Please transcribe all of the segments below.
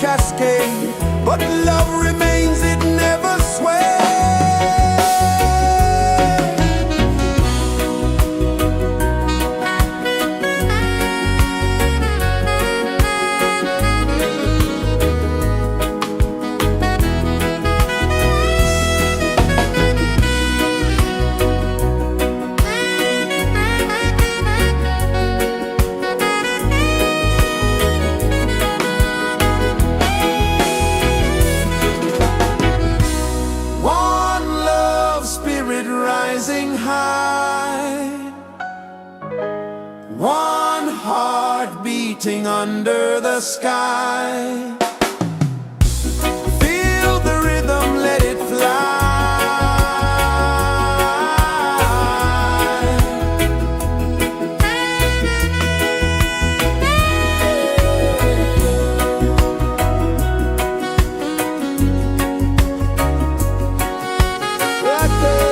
cascade, but love remains, it never sways. Rising high, one heart beating under the sky. Feel the rhythm, let it fly. Right there.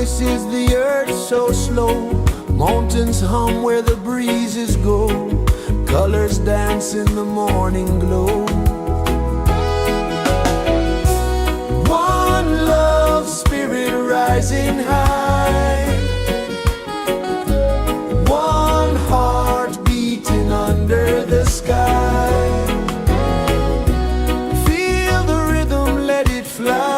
rejoices the earth so slow. Mountains hum where the breezes go. Colors dance in the morning glow. One love spirit rising high. One heart beating under the sky. Feel the rhythm, let it fly.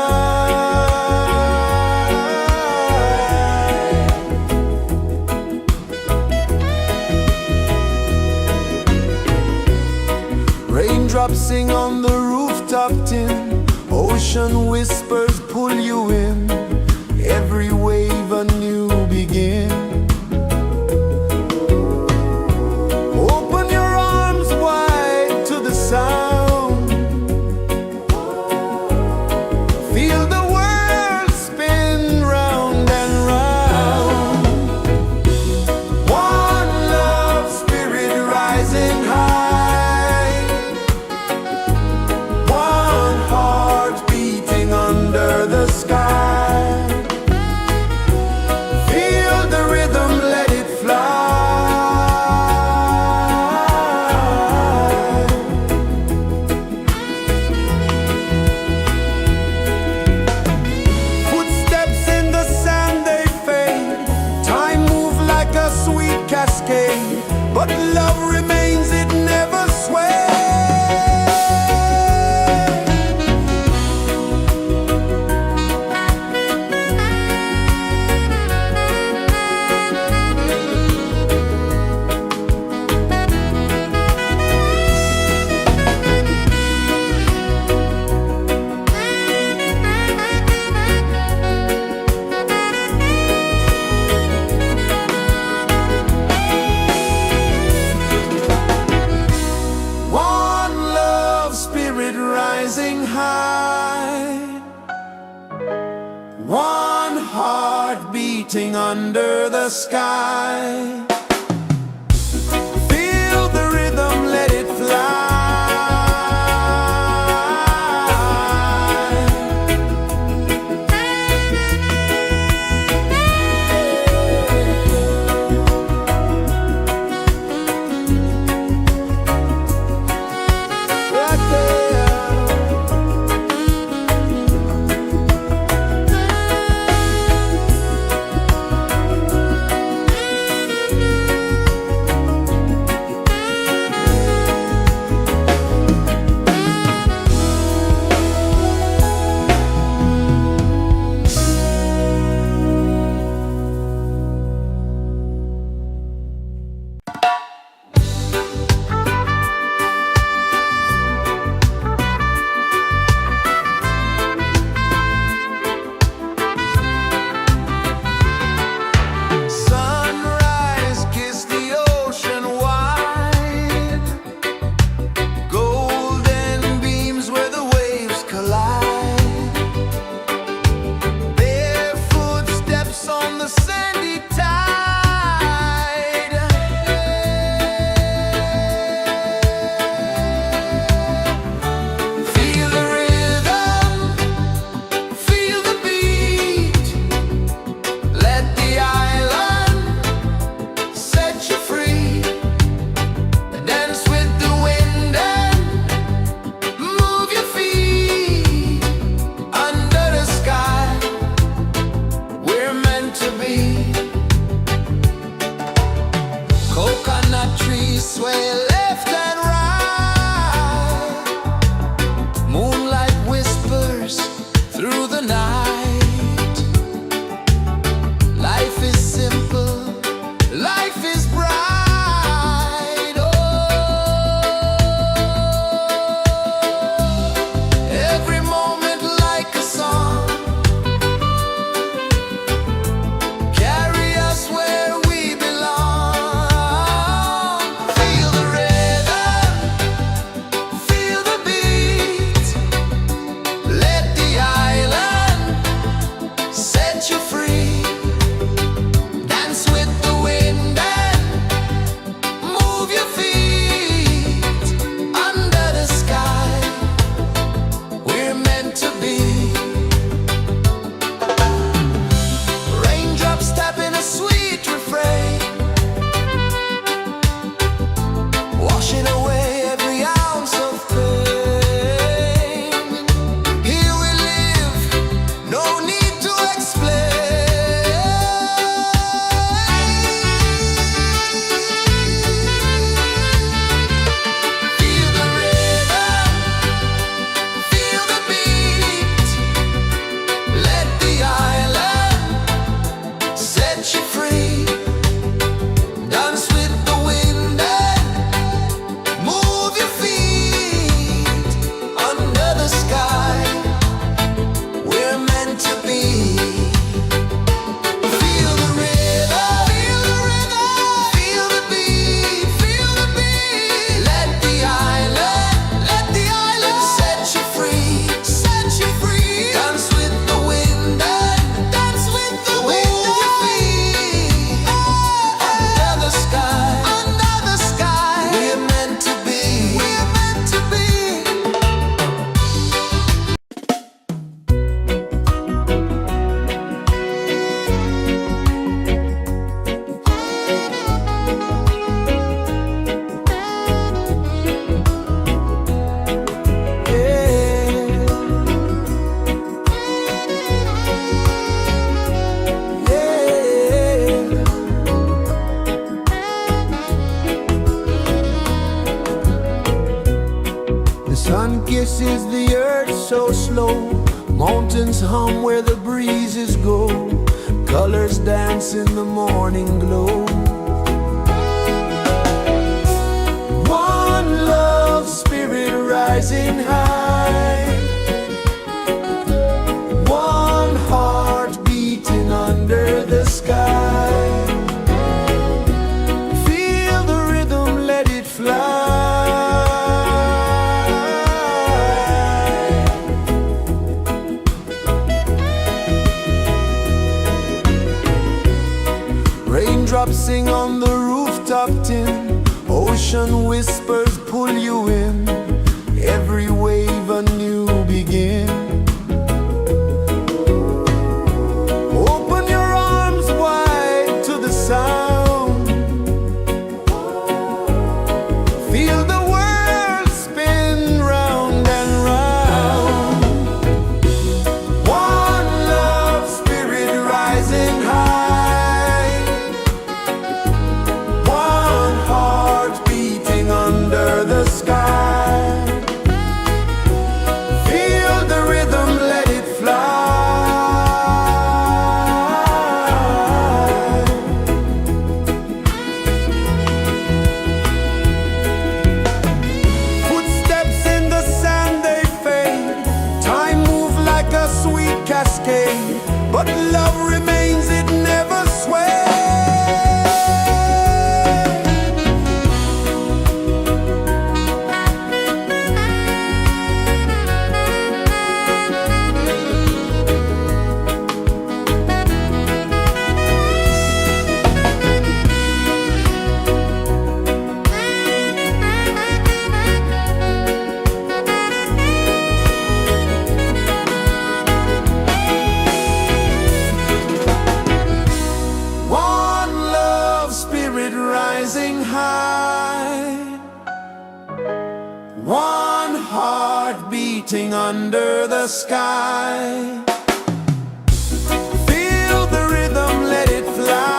Raindrops sing on the rooftop tin. Ocean whispers pull you in. Every wave a new begin. Open your arms wide to the sound. Feel the world spin round and round. One love spirit rising high. One heart beating under the sky. Feel the rhythm, let it fly. Footsteps in the sand, they fade. Time moves like a sweet cascade. But love remains, it never sways. Rising high, one heart beating under the sky. Feel the rhythm, let it fly. Sun kisses the earth so slow, mountains hum where the breezes go, colors dance in the morning glow. One love spirit rising high, one heart beating under the sky. Feel the rhythm, let it fly. Raindrops sing on the rooftop tin, ocean whispers pull you in, every wave a new begin. Open your arms wide to the sound, feel the world spin round and round. One love spirit rising high, one heart beating under the sky. Feel the rhythm, let it fly. Footsteps in the sand, they fade, time moves like a sweet cascade, but love remains, it never sways. One love spirit rising high, one heart beating under the sky. Feel the rhythm, let it fly.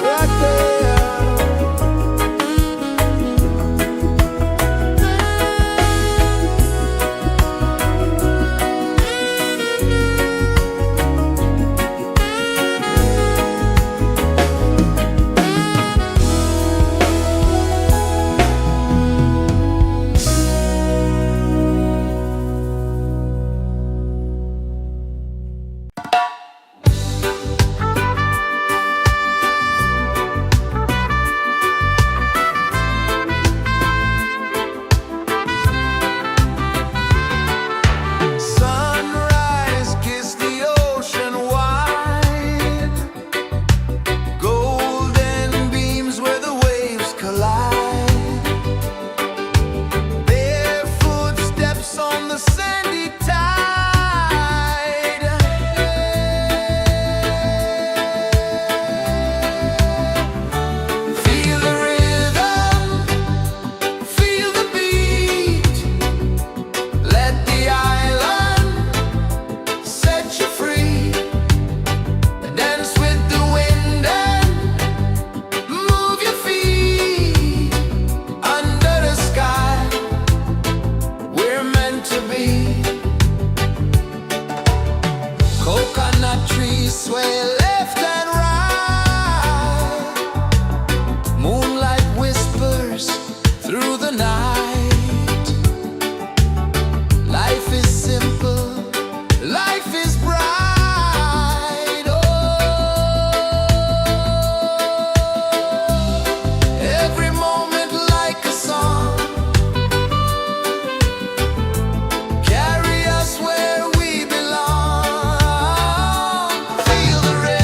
Right there. Sunrise, kiss the ocean wide, golden beams where the waves collide, barefoot steps on the sandy tide. Feel the rhythm, feel the beat, let the island set you free. Dance with the wind and move your feet under the sky. We're meant to be. Coconut trees sway left and right, moonlight whispers through the night. Life is simple, life is bright. Oh, every moment like a song, carry us where we belong. Feel the rhythm.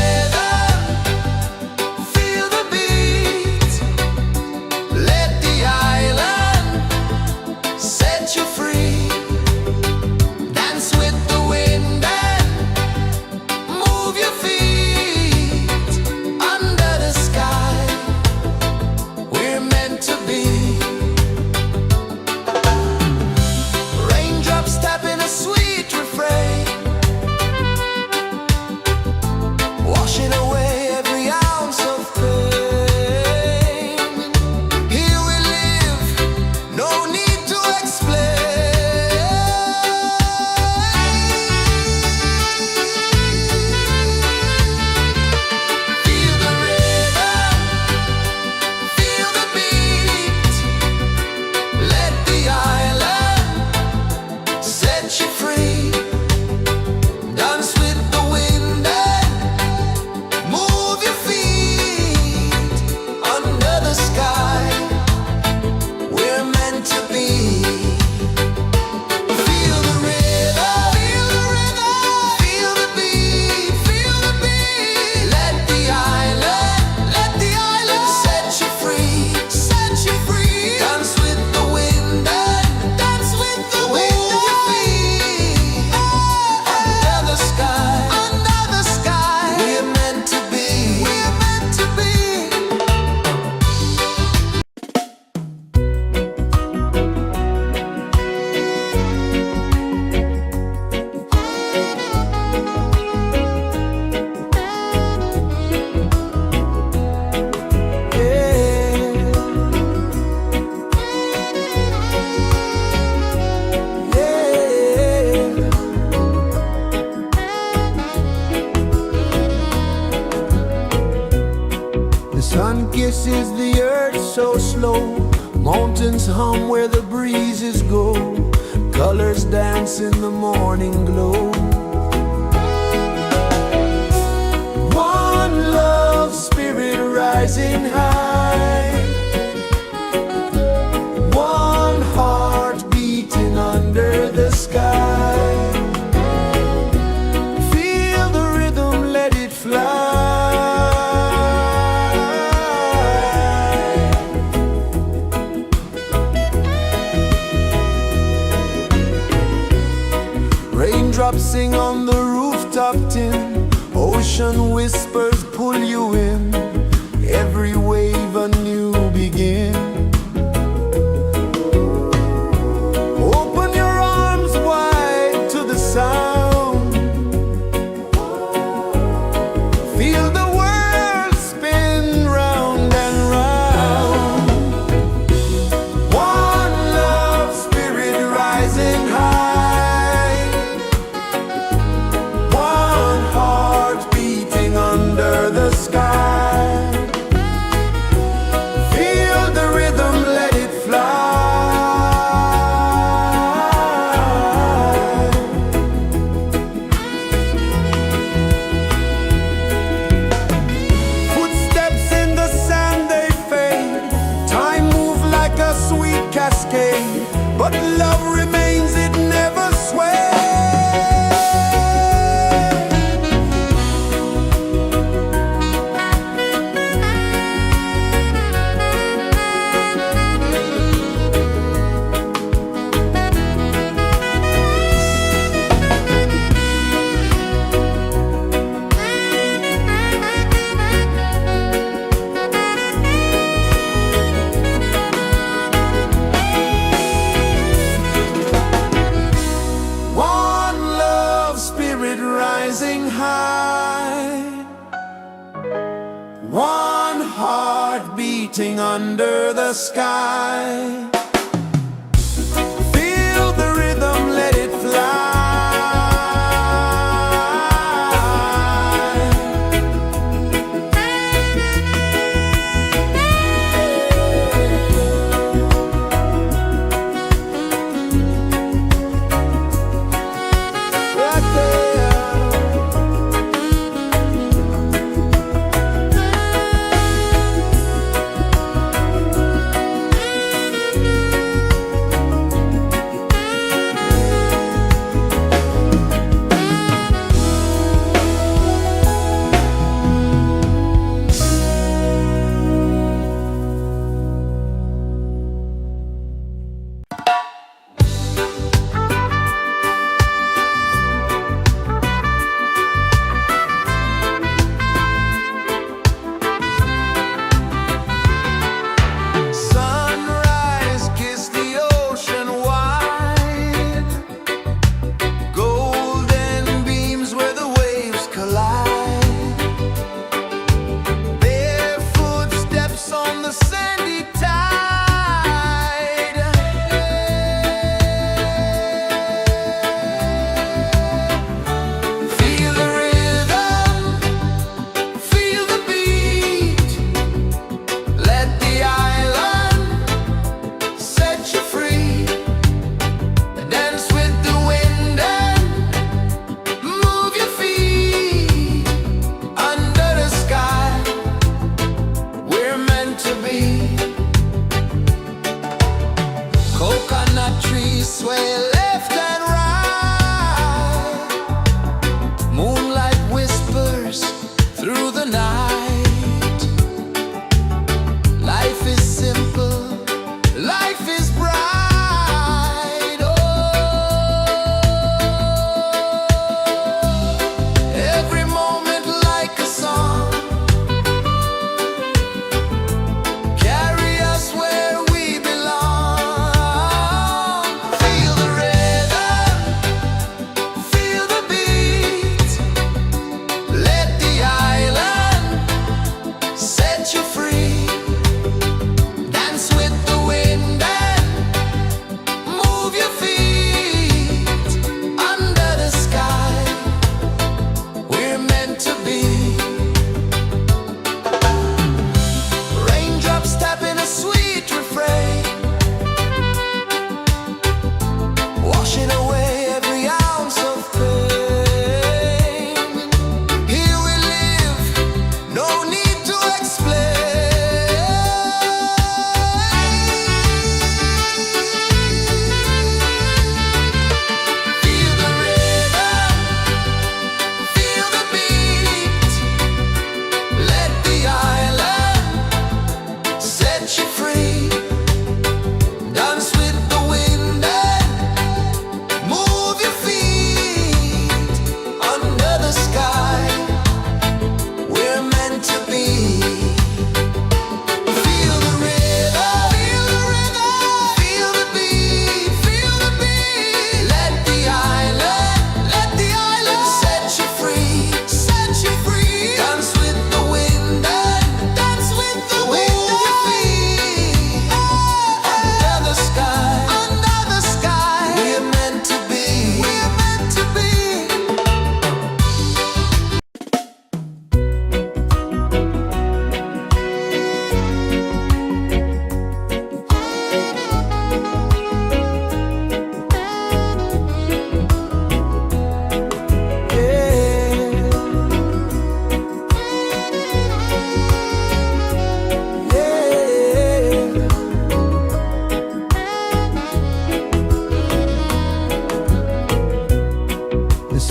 pulses the earth so slow. Mountains hum where the breezes go. Colors dance in the morning glow. One love spirit rising high. One heart beating under the sky. Feel the rhythm, let it fly. Raindrops sing on the rooftop tin. Ocean whispers pull you in. Every wave a new begin. Open your arms wide to the sound. Feel the world spin round and round. One love spirit rising high. One heart beating under the sky. Feel the rhythm, let it fly. Footsteps in the sand, they fade. Time moves like a sweet cascade, but love remains, it never sways. One love spirit rising high. One heart beating under the sky. Feel the rhythm, let it fly. Right there.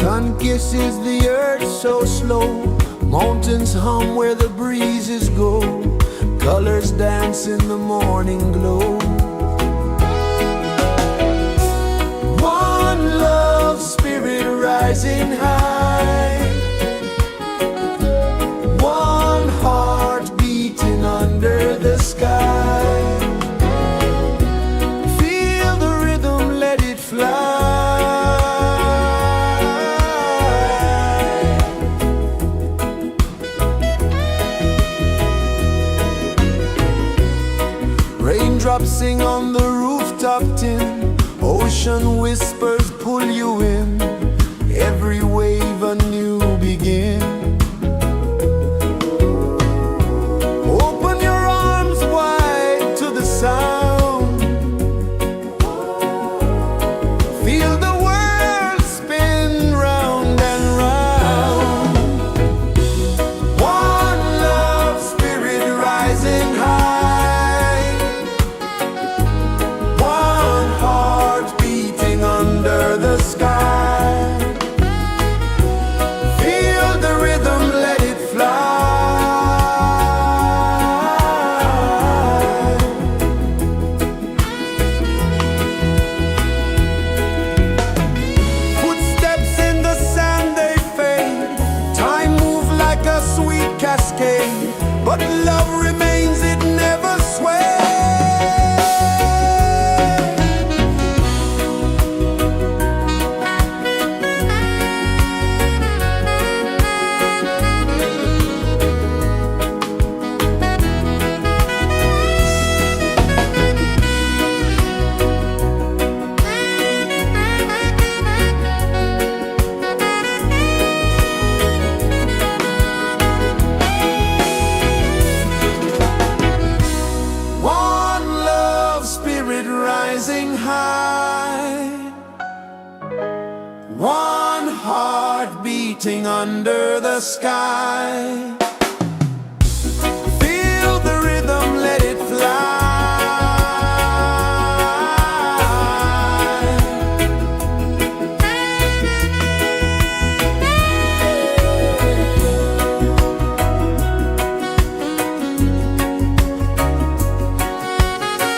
Sun kisses the earth so slow, mountains hum where the breezes go, colors dance in the morning glow. One love spirit rising high, one heart beating under the sky. Feel the rhythm, let it fly. Raindrops sing on the rooftop tin, ocean whispers pull you in, every wave a new begin. Open your arms wide to the sound, feel the world spin round and round. One love spirit rising high, one heart beating under the sky. Feel the rhythm, let it fly. Footsteps in the sand, they fade. Time moves like a sweet cascade, but love remains, it never sways. One love spirit rising high, one heart beating under the sky. Feel the rhythm, let it fly.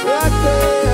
Right there.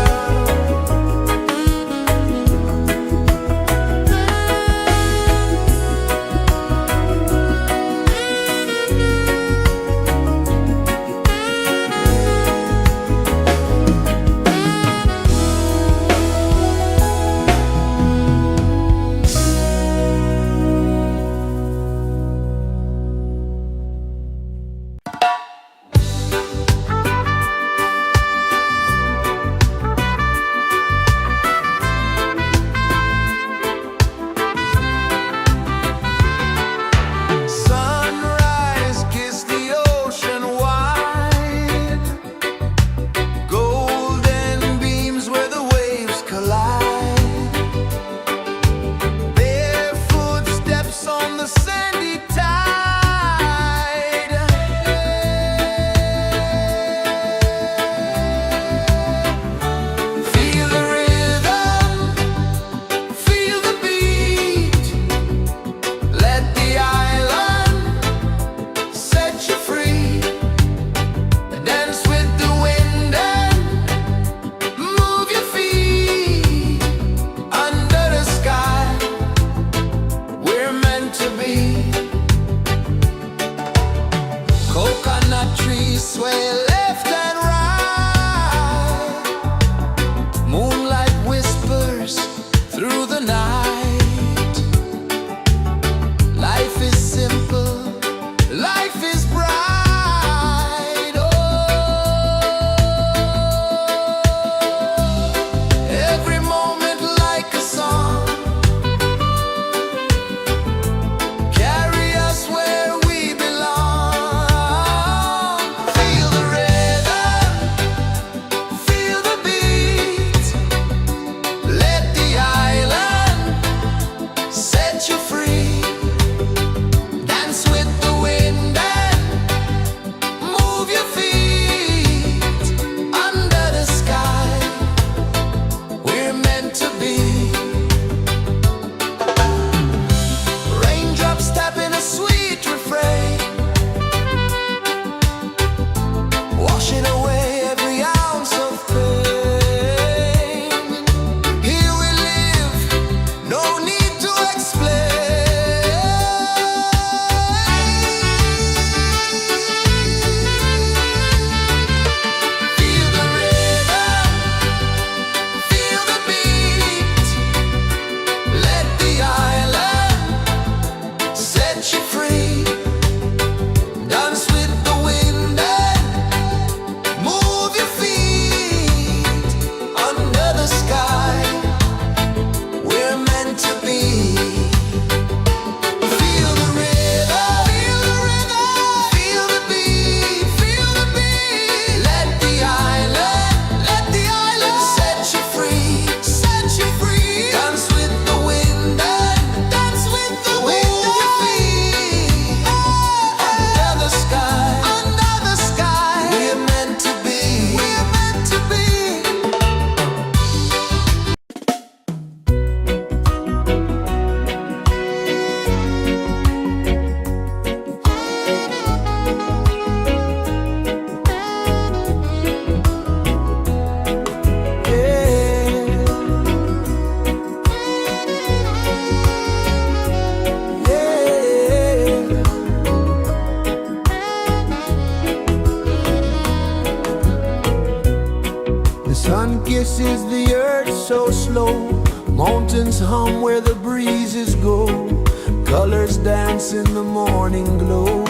is the earth so slow? Mountains hum where the breezes go. Colors dance in the morning glow.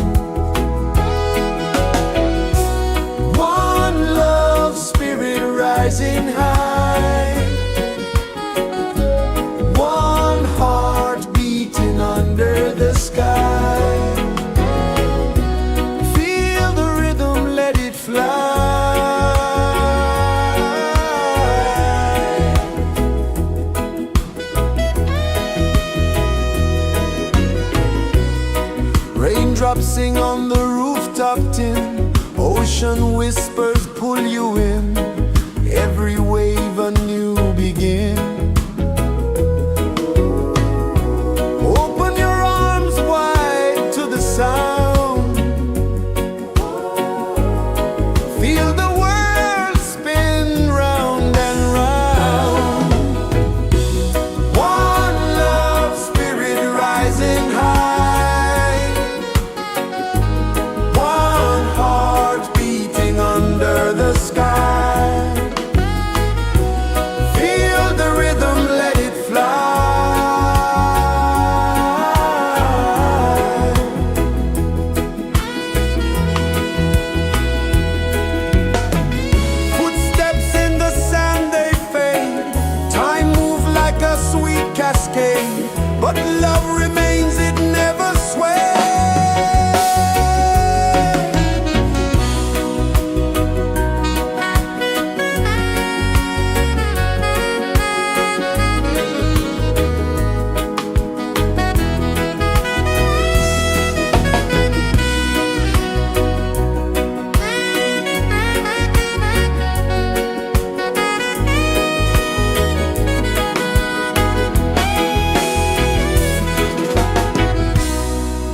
One love, spirit rising high. One heart beating under the sky. Feel the rhythm, let it fly. Raindrops sing on the rooftop tin. Ocean whispers pull you in. Every wave a new begin. Open your arms wide to the sound. Feel the world spin round and round. One love, spirit rising high. One heart beating under the sky. Feel the rhythm, let it fly. Footsteps in the sand, they fade. Time moves like a sweet cascade, but love remains, it never sways.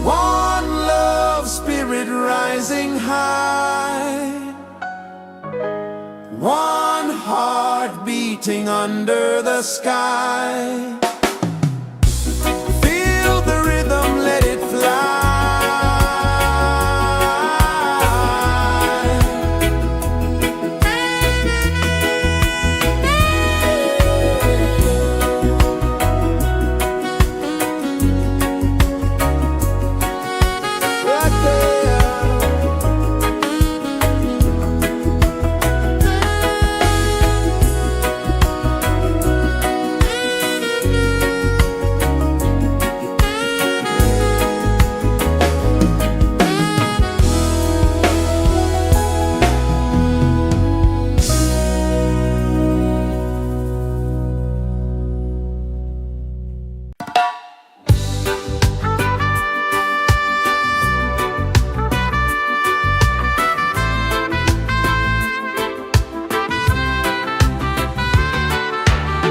One love, spirit rising high. One heart beating under the sky. Feel the rhythm, let it fly. Right there.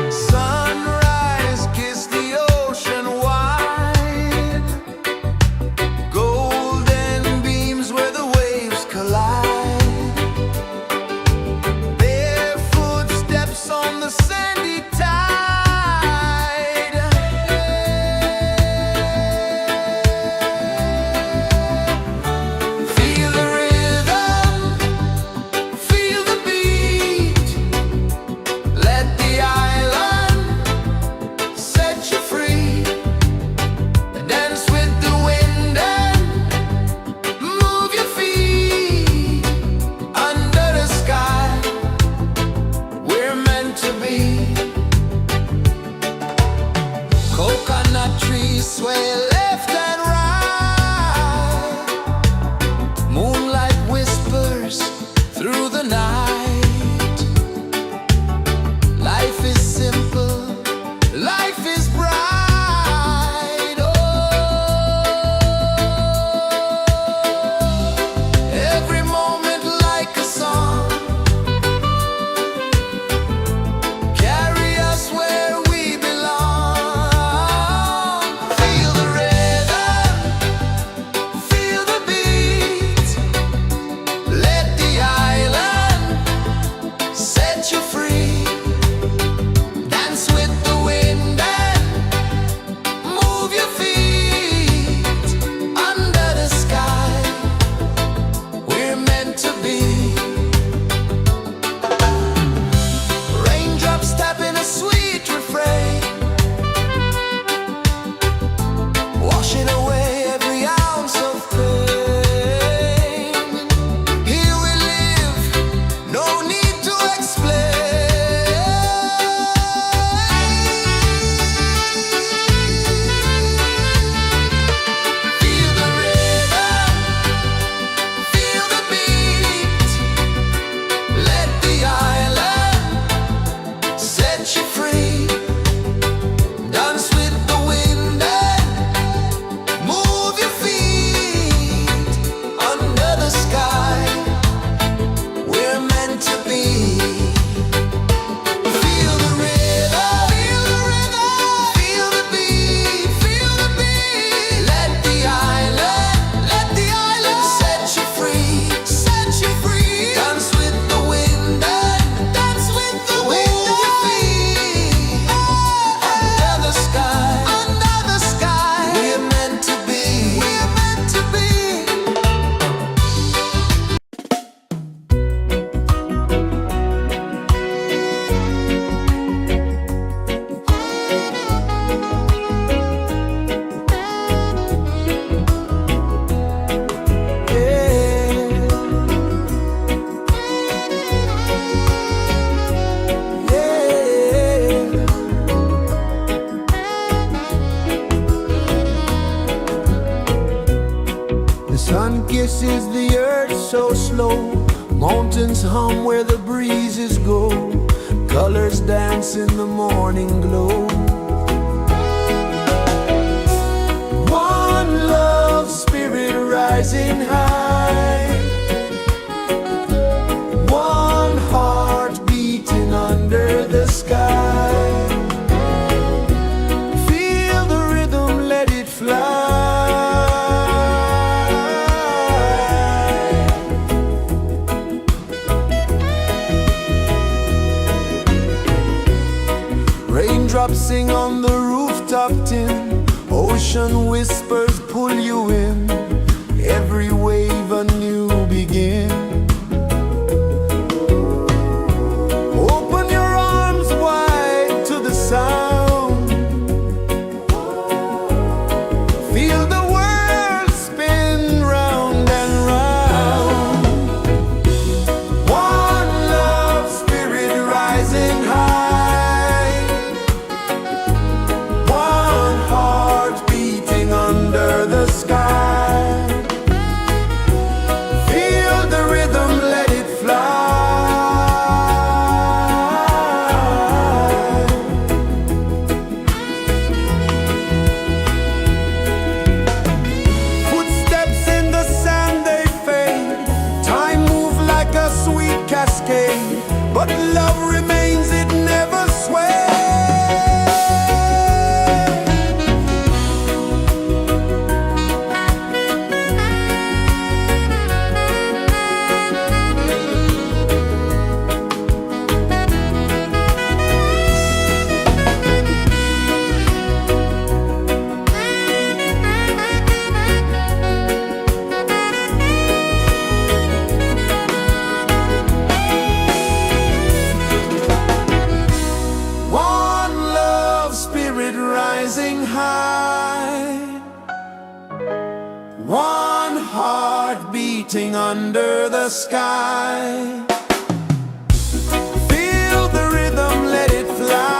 Sunrise, kiss the ocean wide. Golden beams where the waves collide. Barefoot steps on the sandy tide. Feel the rhythm, feel the beat. Let the island set you free. Dance with the wind and move your feet. Under the sky, we're meant to be. Coconut trees sway left and right. Moonlight whispers through the night. Life is simple, life is bright. Oh, every moment like a song. Carry us where we belong. Feel the rhythm. rejoices the earth so slow. Mountains hum where the breezes go. Colors dance in the morning glow. One love spirit rising high. One heart beating under the sky. Feel the rhythm, let it fly. Raindrops sing on the rooftop tin. Ocean whispers pull you in. Every wave a new begin. Open your arms wide to the sound. Feel the world spin round and round. One love spirit rising high. One heart beating under the sky. Feel the rhythm, let it fly. Footsteps in the sand, they fade. Time moves like a sweet cascade, but love remains, it never sways. Rising high, one heart beating under the sky. Feel the rhythm, let it fly.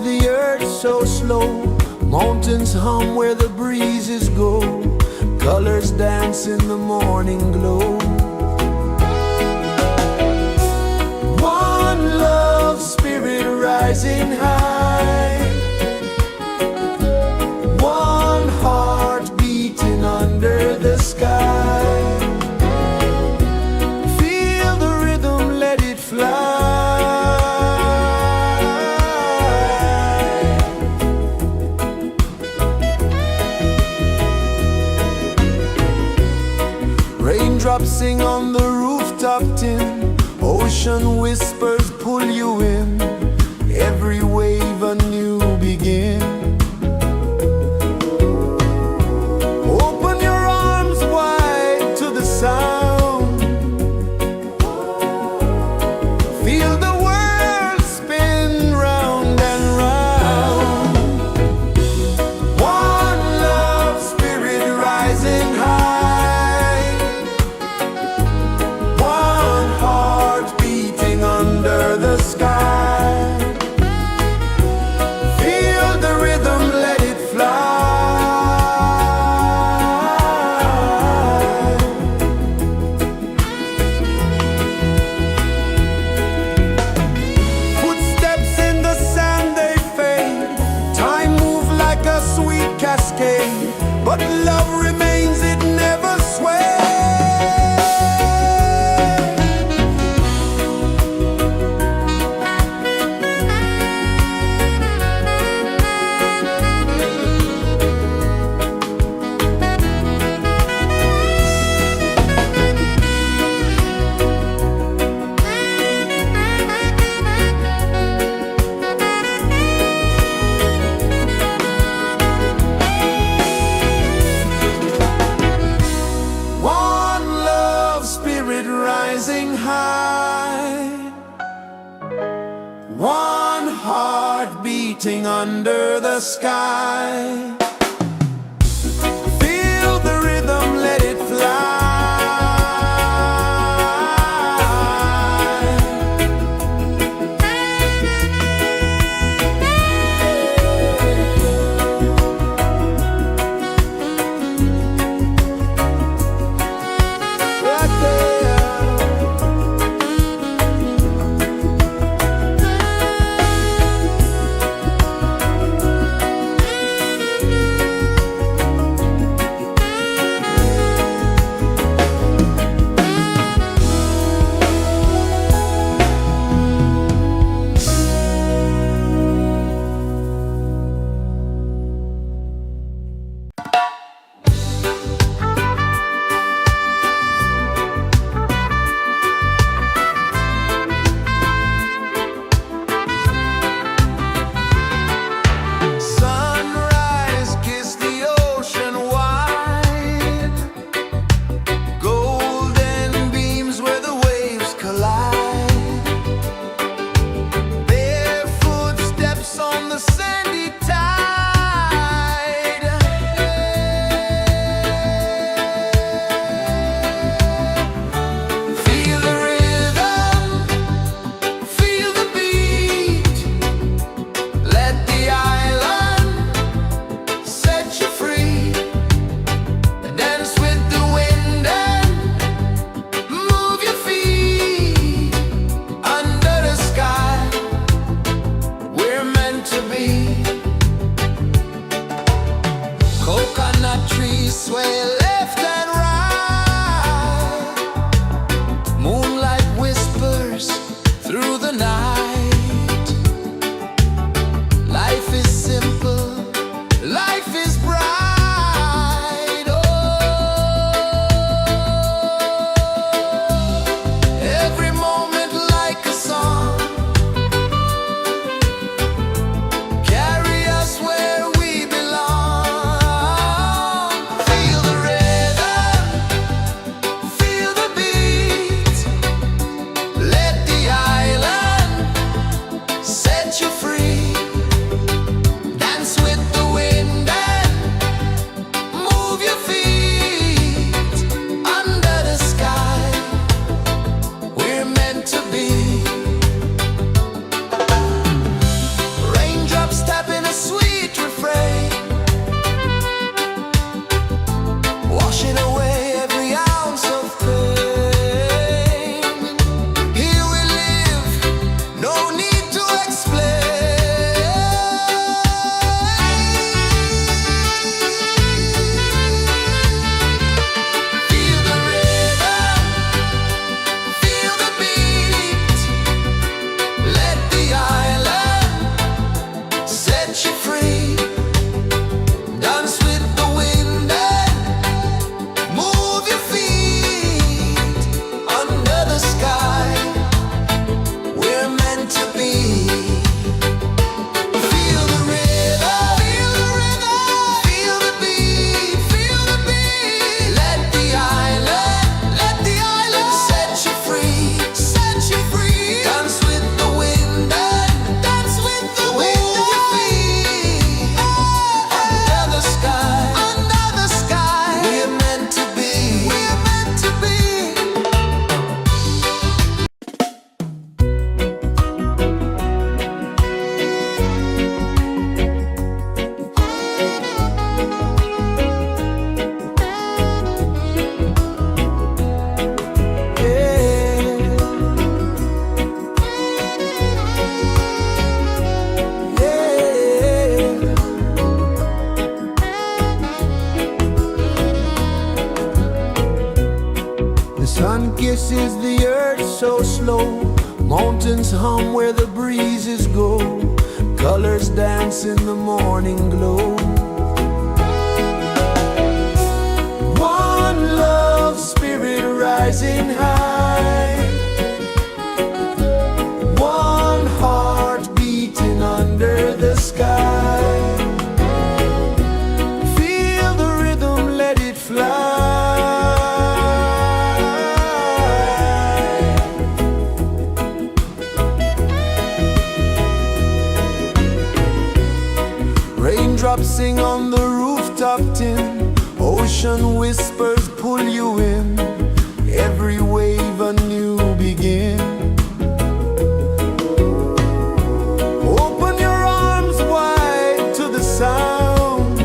the earth so slow. Mountains hum where the breezes go. Colors dance in the morning glow. One love spirit rising high. One heart beating under the sky. Feel the rhythm, let it fly. Raindrops sing on the rooftop tin. Ocean whispers pull you in. Every wave a new begin. Open your arms wide to the sound. Feel the world spin round and round. One love spirit rising high. One heart beating under the sky. Feel the rhythm, let it fly. Footsteps in the sand, they fade. Time moves like a sweet cascade, but love remains, it never sways. One love spirit rising high. One heart beating under the sky. Feel the rhythm, let it fly. rejoices the earth so slow. Mountains hum where the breezes go. Colors dance in the morning glow. One love spirit rising high. One heart beating under the sky. Feel the rhythm, let it fly. Raindrops sing on the rooftop tin. Ocean whispers pull you in. Every wave a new begin. Open your arms wide to the sound.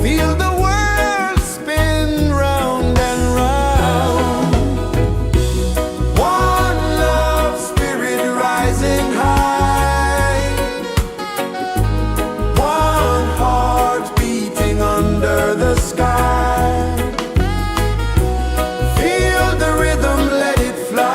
Feel the world spin round and round. One love spirit rising high. One heart beating under the sky. Feel the rhythm, let it fly.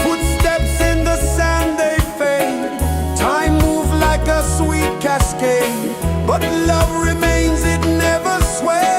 Footsteps in the sand, they fade. Time moves like a sweet cascade, but love remains, it never sways.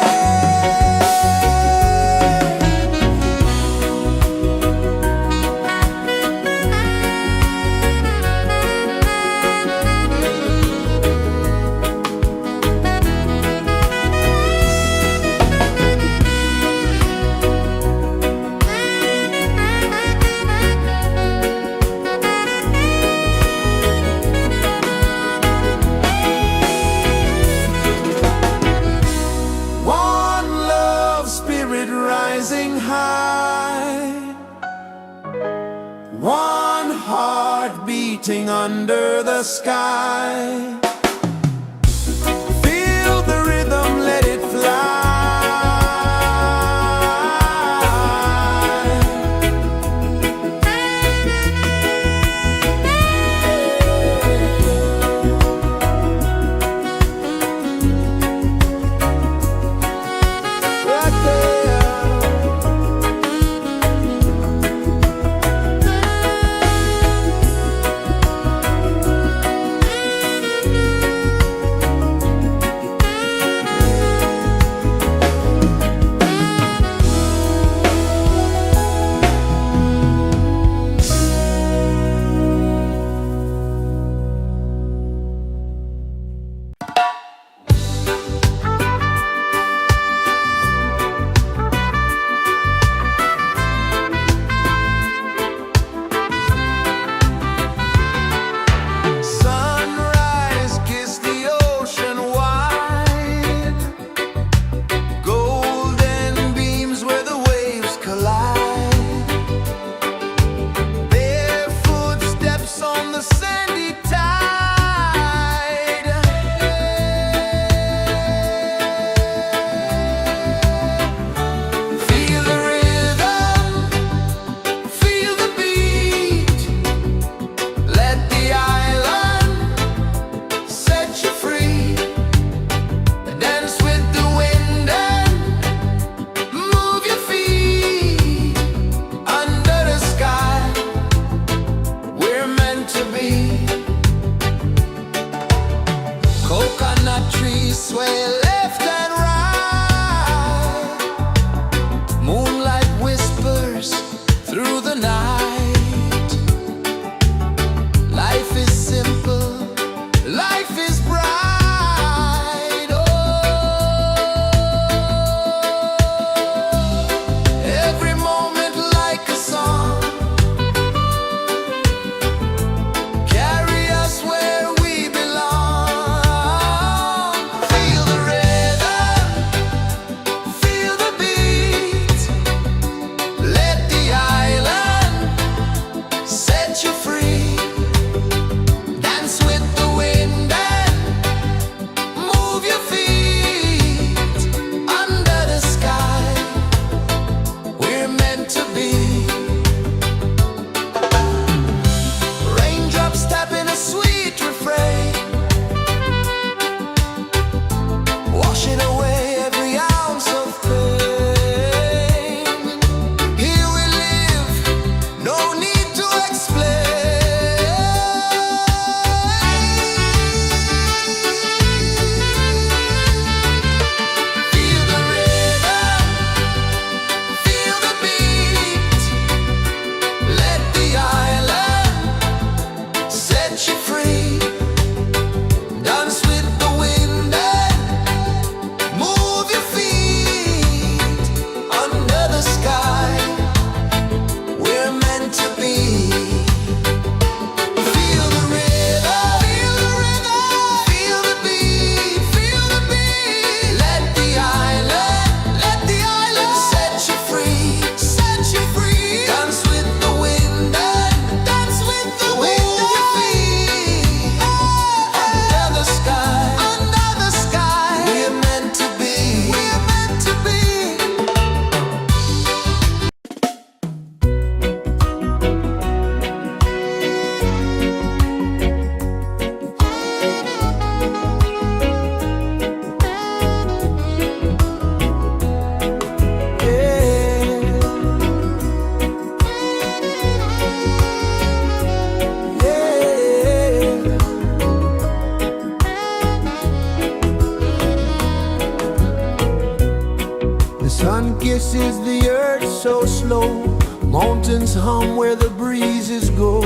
One love spirit rising high. One heart beating under the sky. Feel the rhythm, let it fly. Right there. Sun kisses the earth so slow, mountains hum where the breezes go,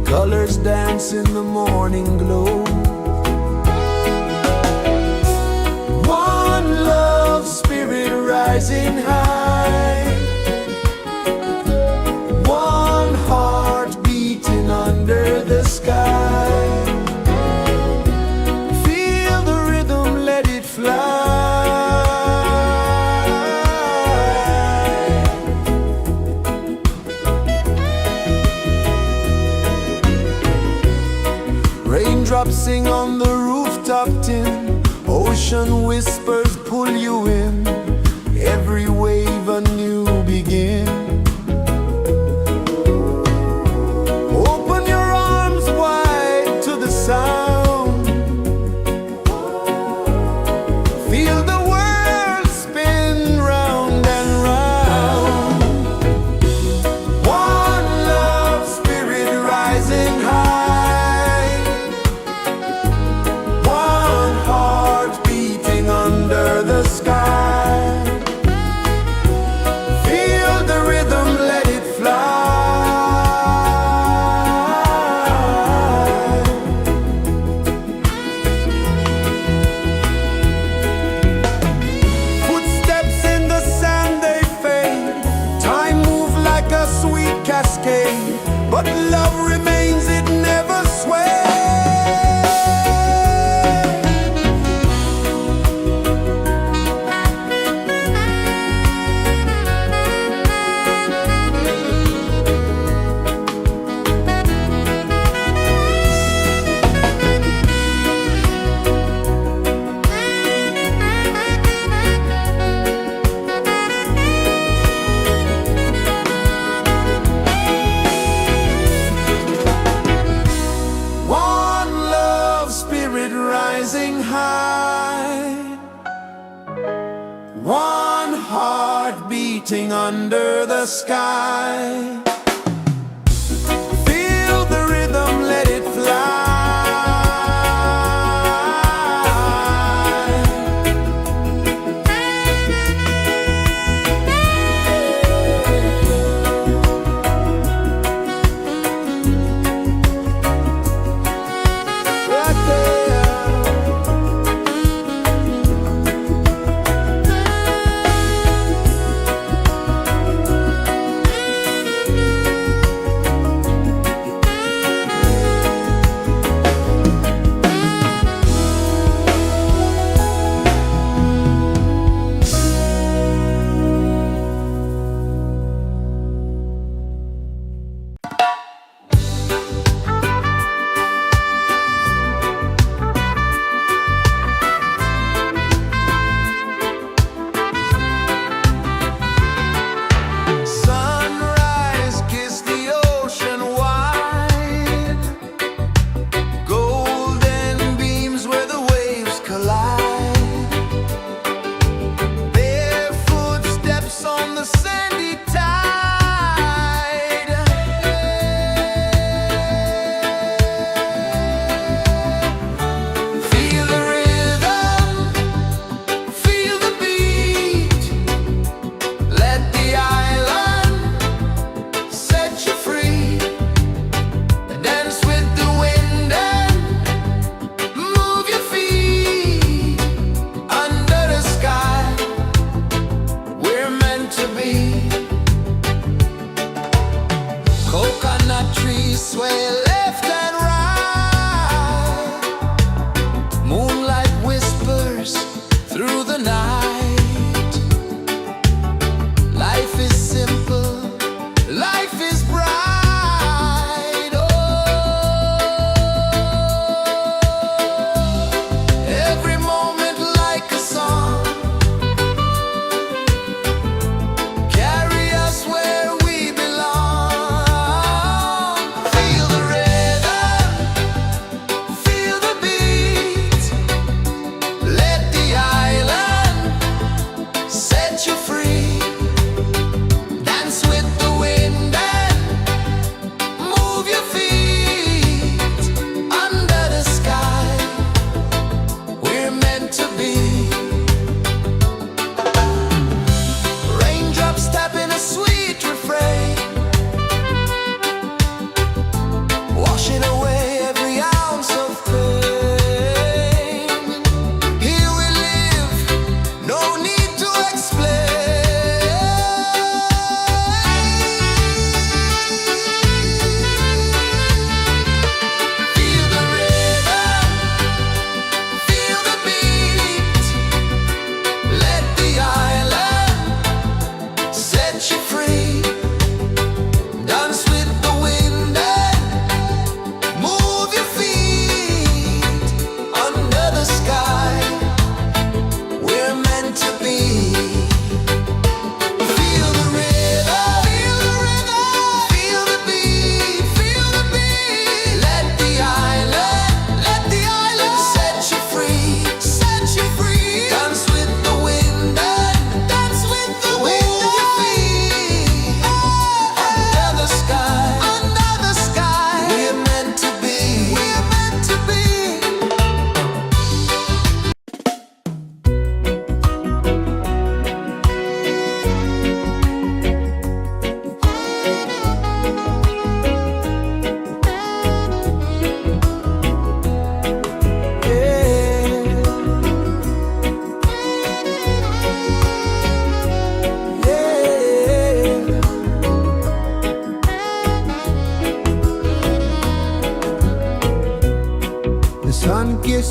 colors dance in the morning glow. One love spirit rising high, one heart beating under the sky. Feel the rhythm, let it fly. Raindrops sing on the rooftop tin, ocean whispers pull you in, every wave a new begin. Open your arms wide to the sound, feel the world spin round and round. One love spirit rising high, one heart beating under the sky. Feel the rhythm, let it fly. Footsteps in the sand, they fade, time moves like a sweet cascade, but love remains, it never sways. One love spirit rising high, one heart beating under the sky. Feel the rhythm, let it fly. Right there.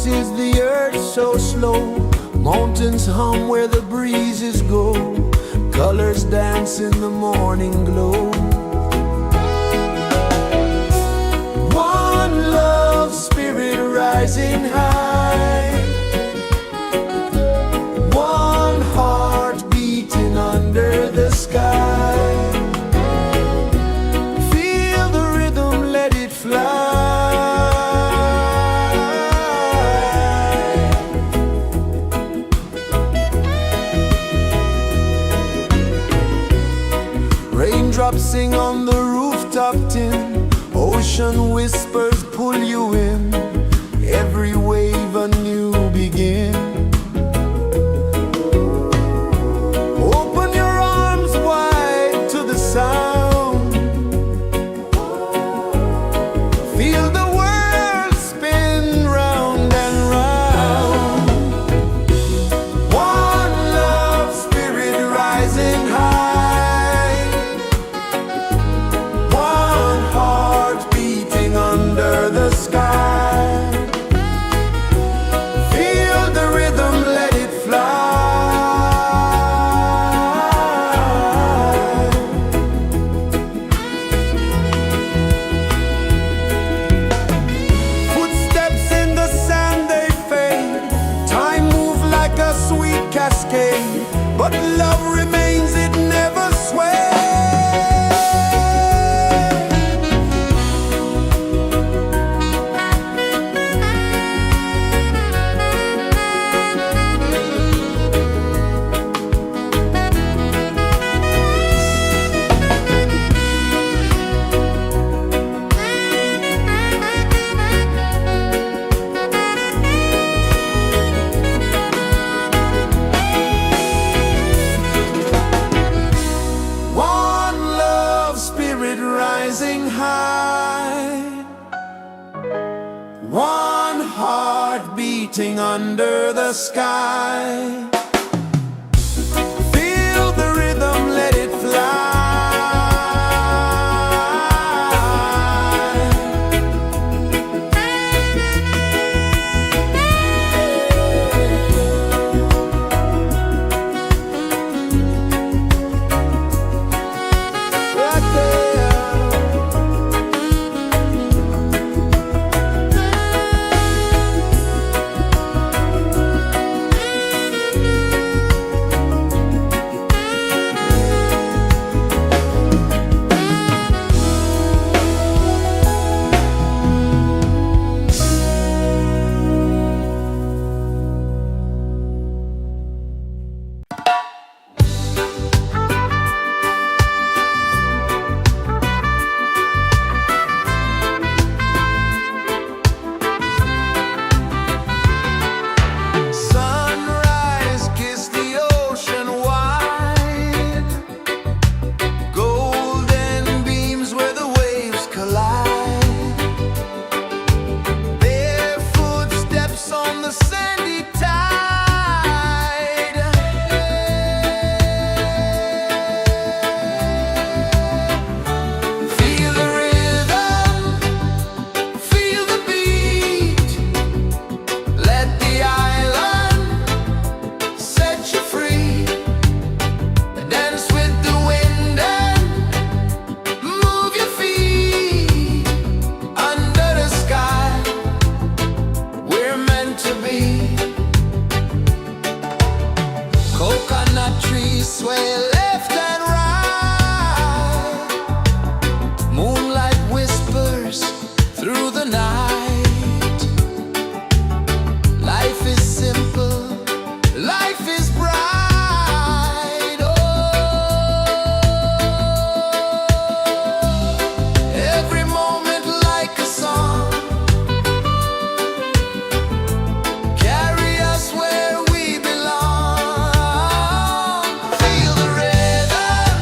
is the earth so slow? Mountains hum where the breezes go. Colors dance in the morning glow. One love spirit rising high. One heart beating under the sky. Feel the rhythm, let it fly. Raindrops sing on the rooftop tin. Ocean whispers pull you in. Every wave a new begin. Open your arms wide to the sound. Feel the world spin round and round. One love spirit rising high. One heart beating under the sky. Feel the rhythm, let it fly. Footsteps in the sand, they fade. Time moves like a sweet cascade, but love remains, it never sways. One love spirit rising high. One heart beating under the sky. Feel the rhythm, let it fly. Right there. Sunrise, kiss the ocean wide. Golden beams where the waves collide. Barefoot steps on the sandy tide. Feel the rhythm, feel the beat. Let the island set you free. Dance with the wind and move your feet. Under the sky, we're meant to be. Coconut trees sway left and right. Moonlight whispers through the night. Life is simple, life is bright. Oh, every moment like a song. Carry us where we belong. Feel the rhythm,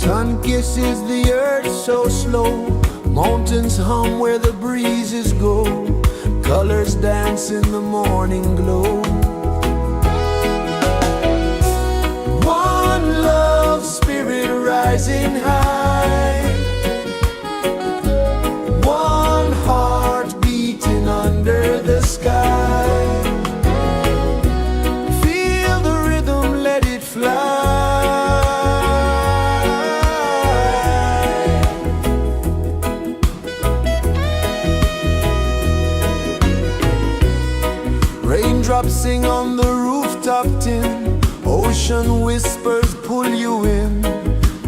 Sun kisses the earth so slow, mountains hum where the breezes go, colors dance in the morning glow. One love spirit rising high, one heart beating under the sky. Feel the rhythm, let it fly. Raindrops sing on the rooftop tin, ocean whispers pull you in,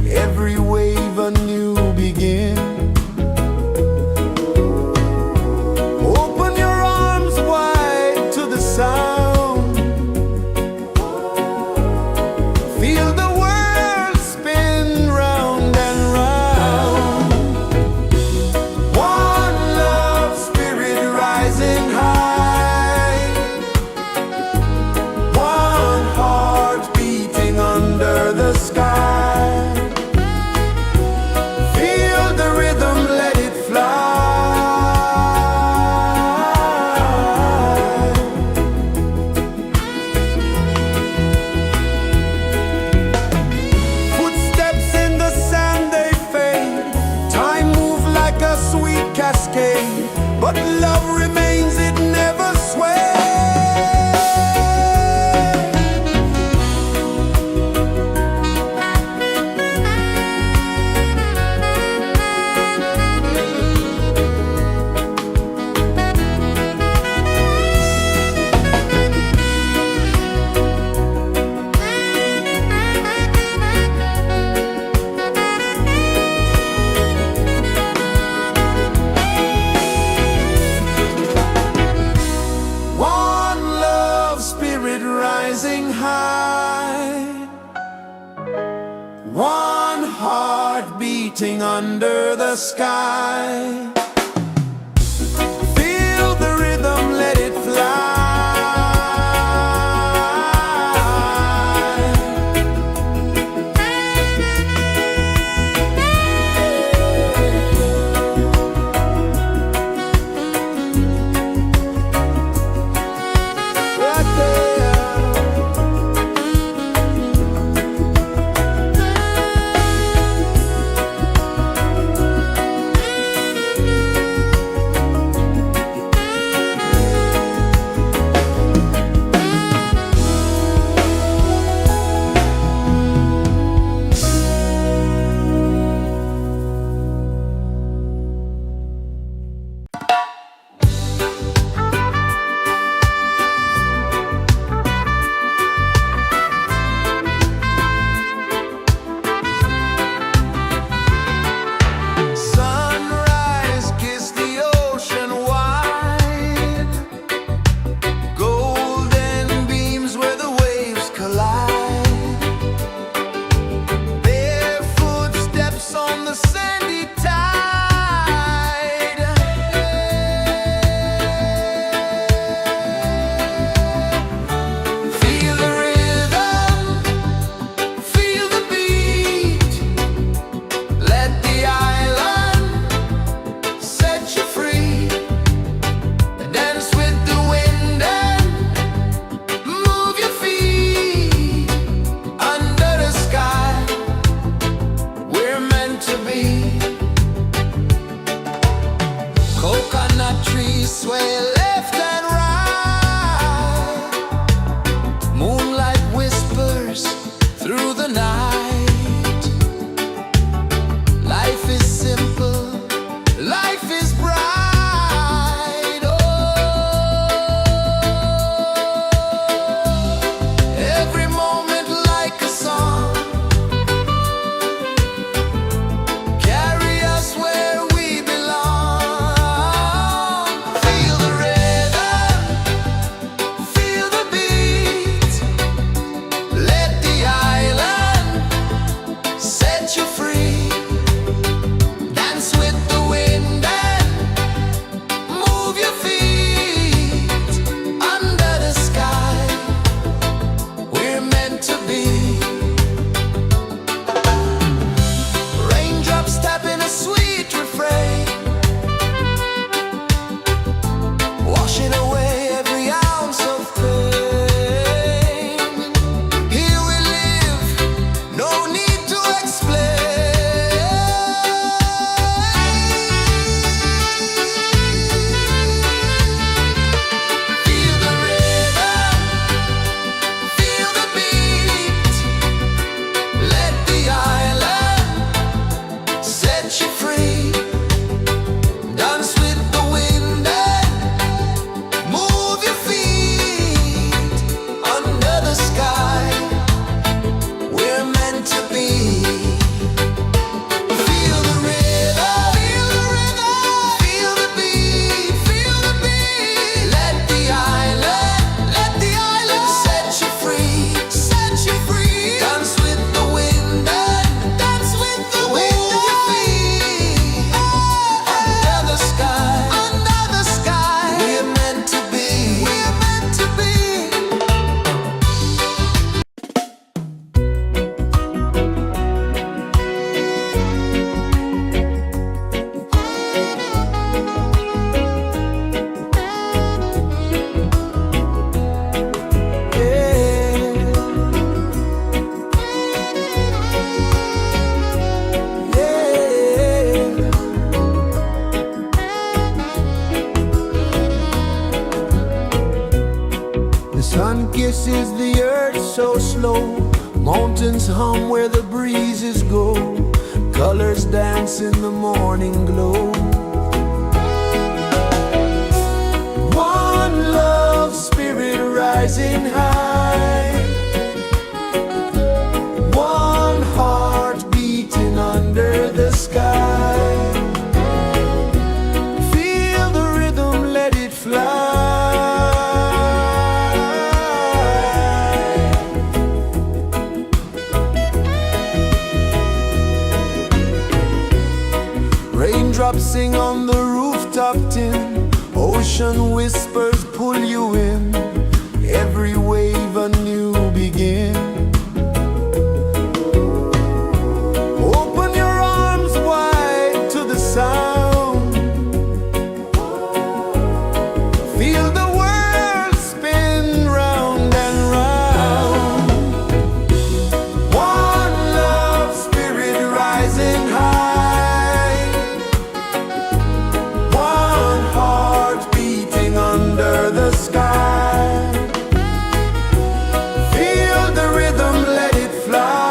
every wave a new begin. Open your arms wide to the sound, feel the world spin round and round. One love spirit rising high, one heart beating under the sky. Feel the rhythm, let it fly. Footsteps in the sand, they fade, time moves like a sweet cascade, but love remains, it never sways. Rising high, one heart beating under the sky. Feel the rhythm, let it fly. so slow. Mountains hum where the breezes go. Colors dance in the morning glow. One love spirit rising high. One heart beating under the sky. Feel the rhythm, let it fly. Raindrops sing on the rooftop tin. Ocean whispers pull you in. Every wave a new begin. Open your arms wide to the sound. Feel the world spin round and round. One love spirit rising high. One heart beating under the sky. Feel the rhythm, let it fly.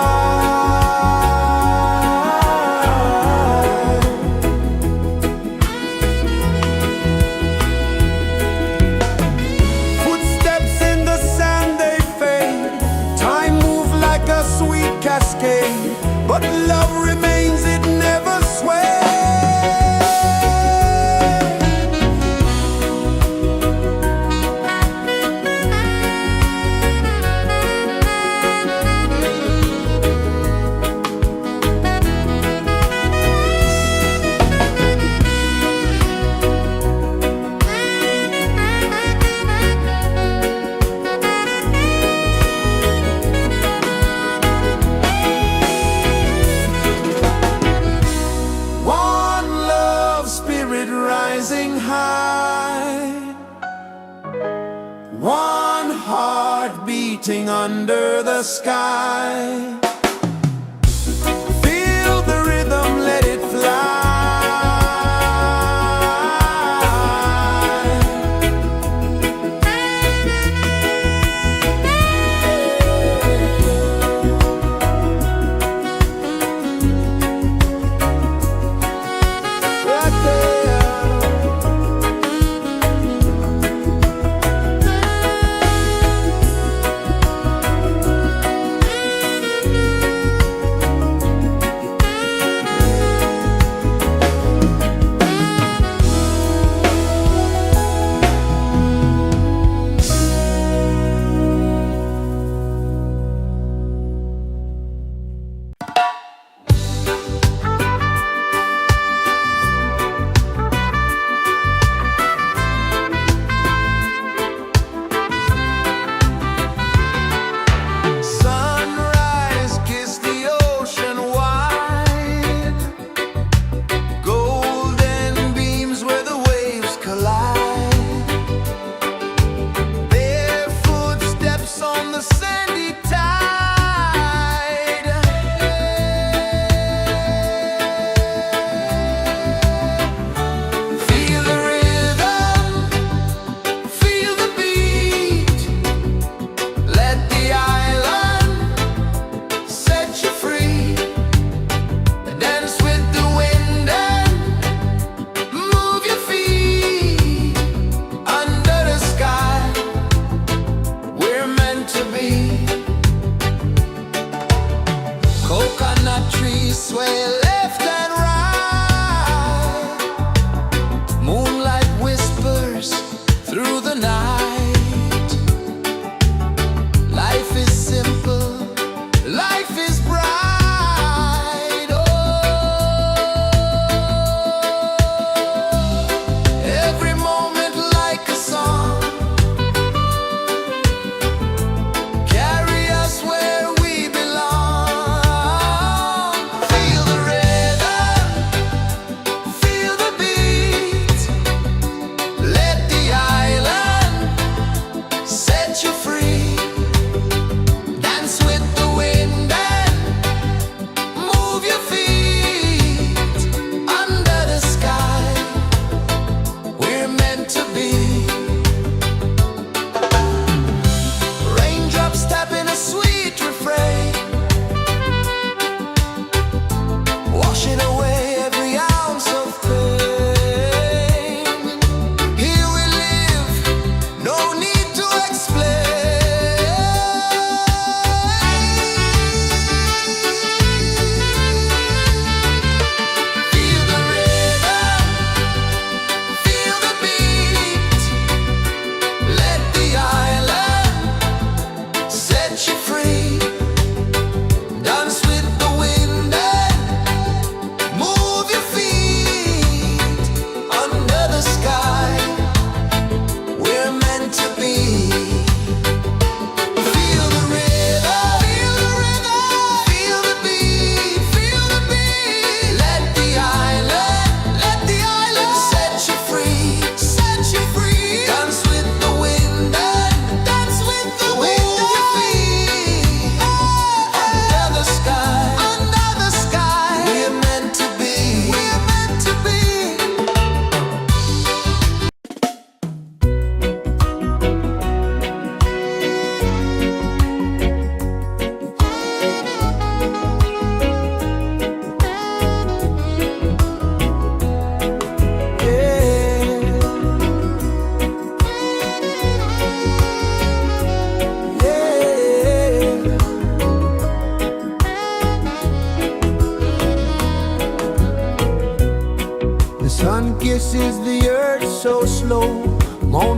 Footsteps in the sand, they fade. Time moves like a sweet cascade, but love remains, it never sways. One love spirit rising high. One heart beating under the sky. Feel the rhythm, let it fly. Right there.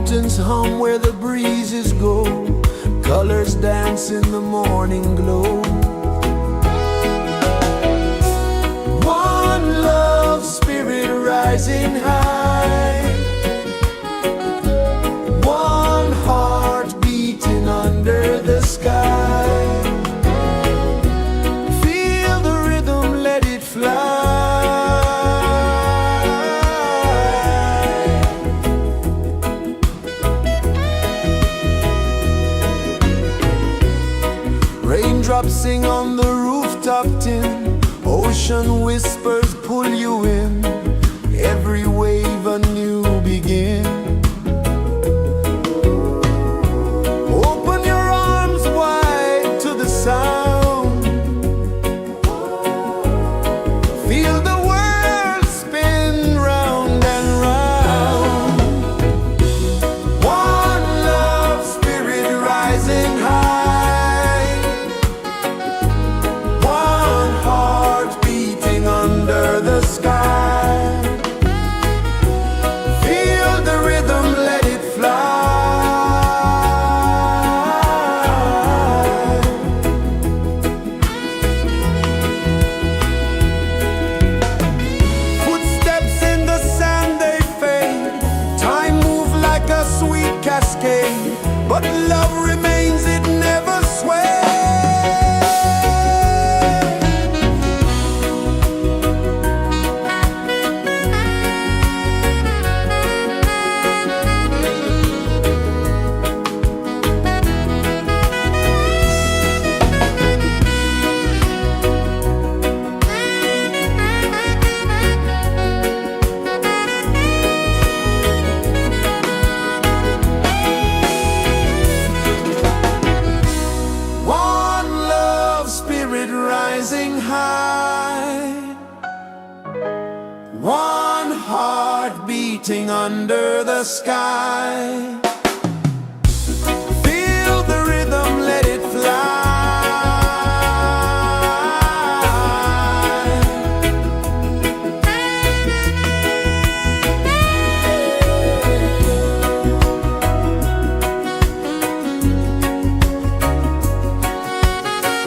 mountains hum where the breezes go, colors dance in the morning glow. One love spirit rising high, one heart beating under the sky. Feel the rhythm, let it fly. Raindrops sing on the rooftop tin, ocean whispers pull you in, every wave a new begin. Open your arms wide to the sound, feel the world spin round and round. One love spirit rising high, one heart beating under the sky. Feel the rhythm, let it fly. Footsteps in the sand, they fade. Time moves like a sweet cascade, but love remains, it never sways. One love spirit rising high, one heart beating under the sky. Feel the rhythm, let it fly.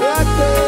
Right there.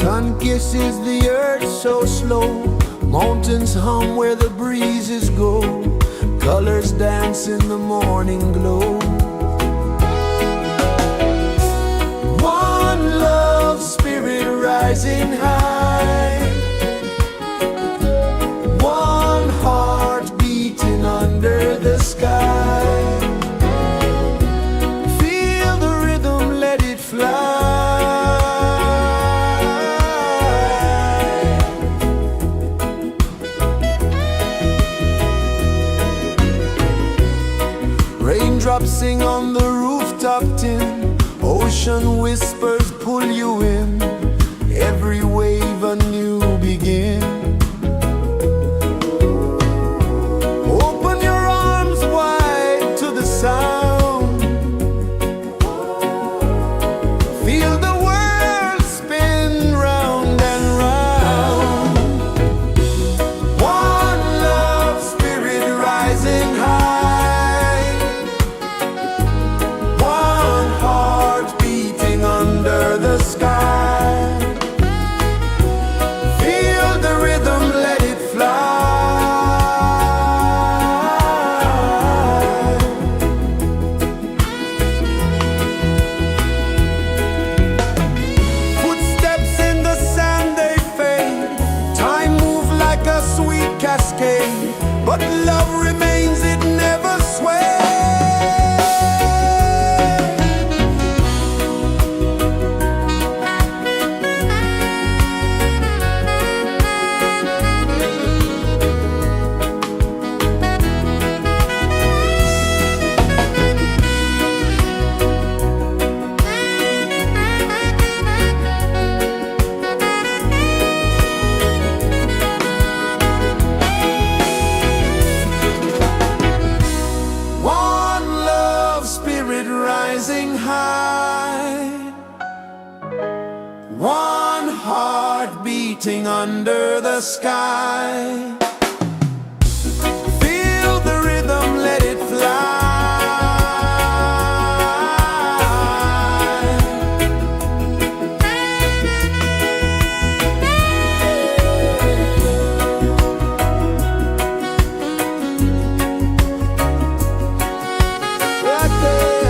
Sun kisses the earth so slow, mountains hum where the breezes go, colors dance in the morning glow. One love spirit rising high, one heart beating under the sky. Feel the rhythm, let it fly. Raindrops sing on the rooftop tin, ocean whispers pull you in, every wave a new begin. Open your arms wide to the sound, feel the world spin round and round. One love spirit rising high, one heart beating under the sky. Feel the rhythm, let it fly. Footsteps in the sand, they fade, time moves like a sweet cascade, but love remains, it never sways. One love spirit rising high, one heart beating under the sky. Feel the rhythm, let it fly. Right there.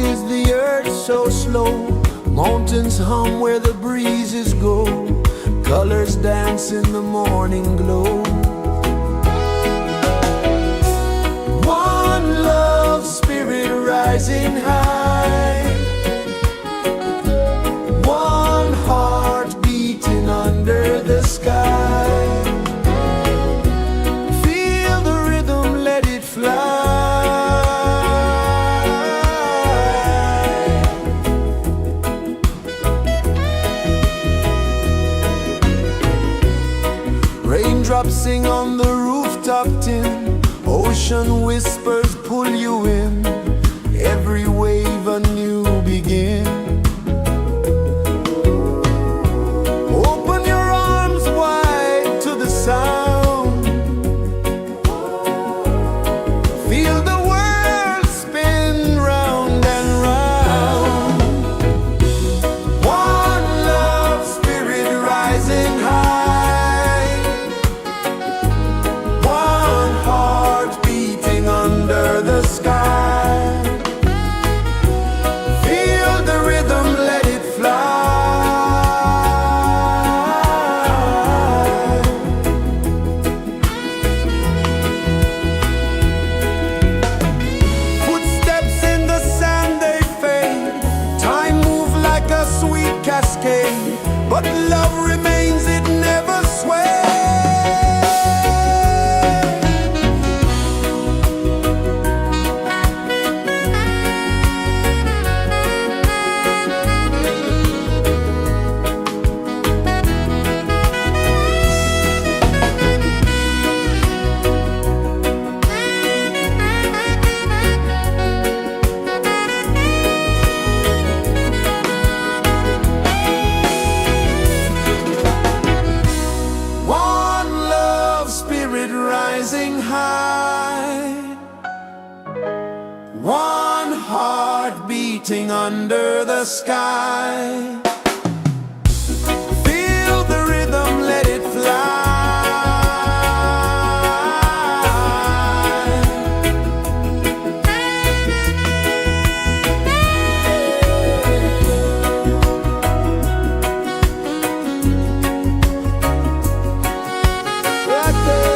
is the earth so slow? Mountains hum where the breezes go. Colors dance in the morning glow. One love spirit rising high. One heart beating under the sky. Feel the rhythm, let it fly. Raindrops sing on the rooftop tin. Ocean whispers pull you in. Every wave a new begin. Open your arms wide to the sound. Feel the world spin round and round. One love spirit rising high. One heart beating under the sky. Feel the rhythm, let it fly. Footsteps in the sand, they fade. Time moves like a sweet cascade, but love remains, it never sways. One love spirit rising high. One heart beating under the sky. Feel the rhythm, let it fly. Right there.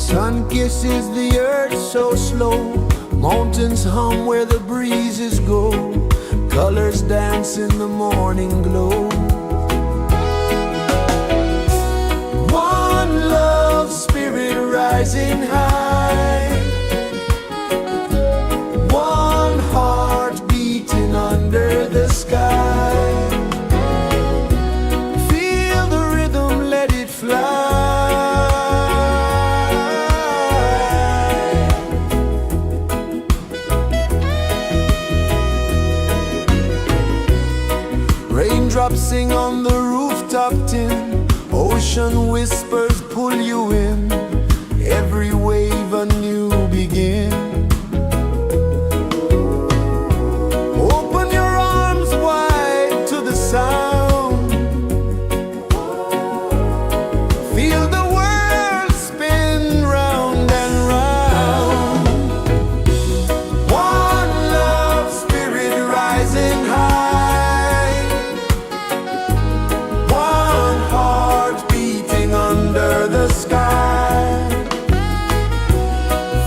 Sun kisses the earth so slow, mountains hum where the breezes go, colors dance in the morning glow. One love spirit rising high, one heart beating under the sky. Feel the rhythm, let it fly. Raindrops sing on the rooftop tin, ocean whispers pull you in, every wave a new begin. Open your arms wide to the sound, feel the world spin round and round. One love spirit rising high, one heart beating under the sky.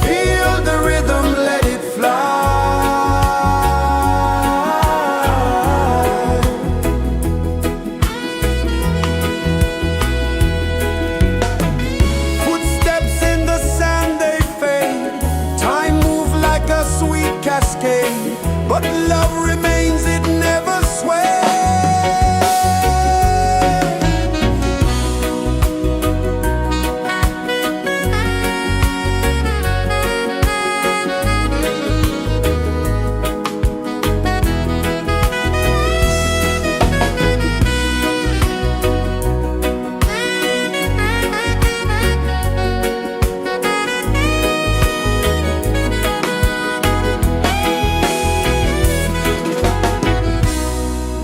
Feel the rhythm, let it fly. Footsteps in the sand, they fade, time moves like a sweet cascade, but love remains, it never sways.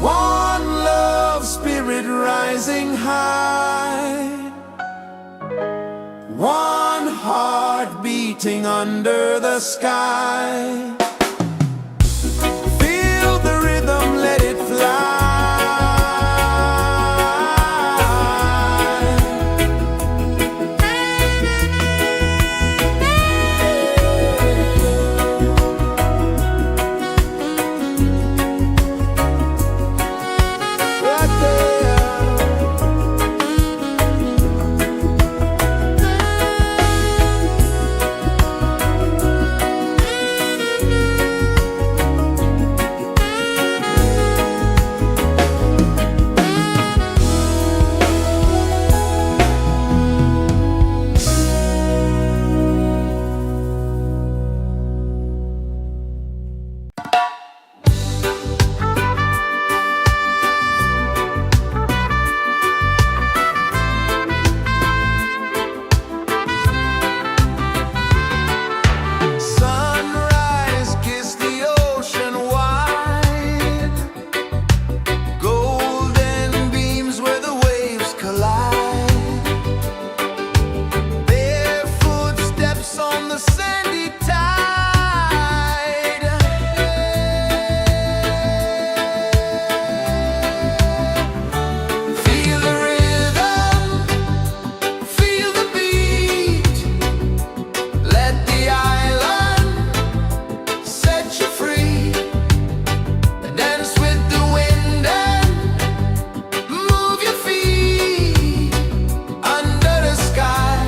One love spirit rising high, one heart beating under the sky. Feel the rhythm, let it fly. Right there. Sunrise, kiss the ocean wide, golden beams where the waves collide, bare footsteps on the sandy tide. Feel the rhythm, feel the beat, let the island set you free. Dance with the wind and move your feet under the sky.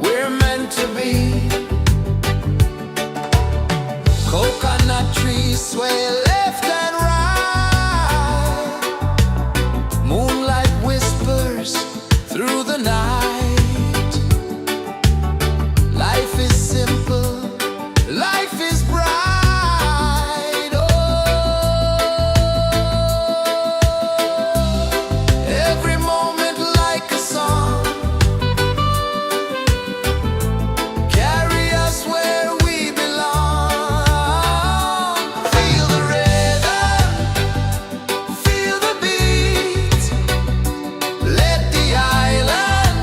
We're meant to be. Coconut trees sway left and right, moonlight whispers through the night. Life is simple, life is bright. Oh, every moment like a song, carry us where we belong. Feel the rhythm, feel the beat, let the island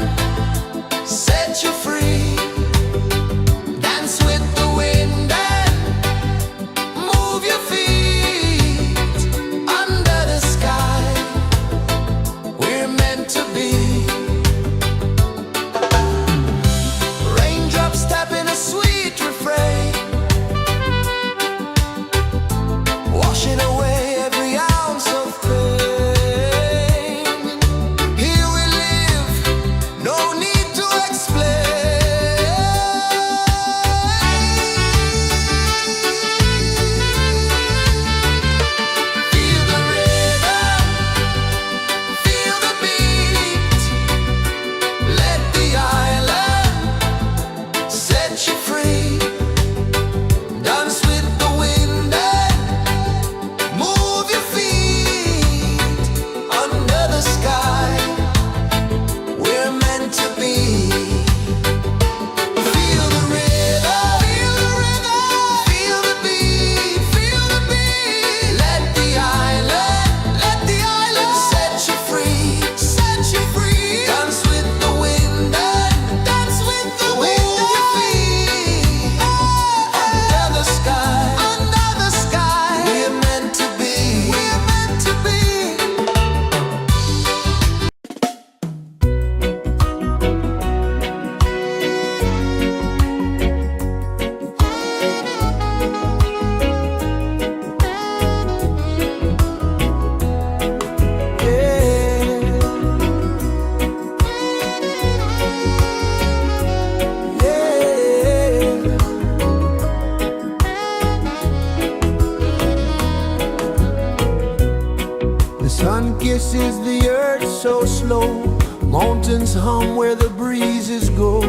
mountains hum where the breezes go,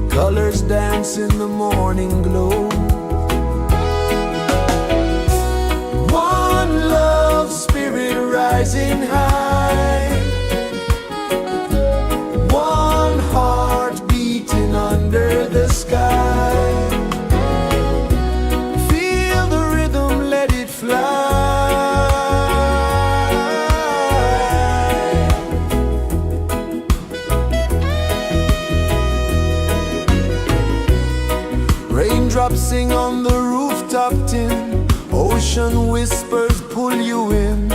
colors dance in the morning glow. One love spirit rising high, one heart beating under the sky. Feel the rhythm, let it fly. Raindrops sing on the rooftop tin, ocean whispers pull you in,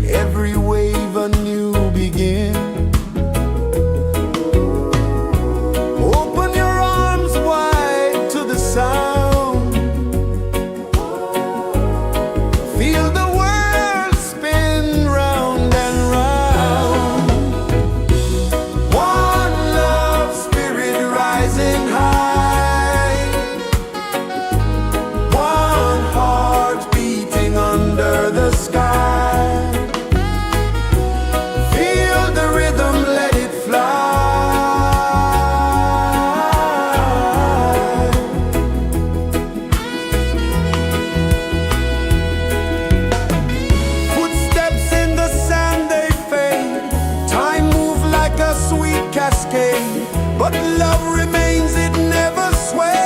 every wave a new begin. Open your arms wide to the sound, feel the world spin round and round. One love spirit rising high, one heart beating under the sky. Feel the rhythm, let it fly. Footsteps in the sand, they fade. Time moves like a sweet cascade, but love remains, it never sways.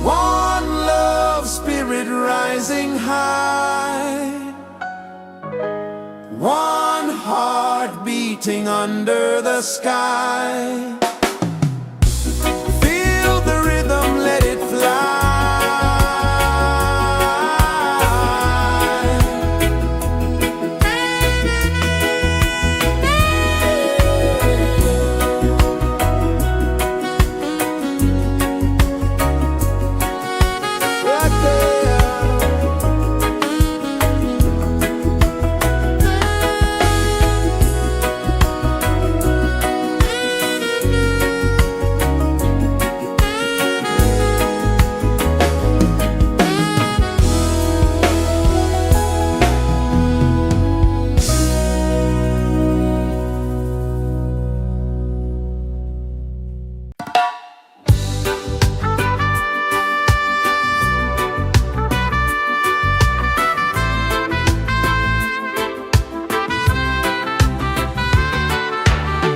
One love spirit rising high, one heart beating under the sky. Feel the rhythm, let it fly. Right there.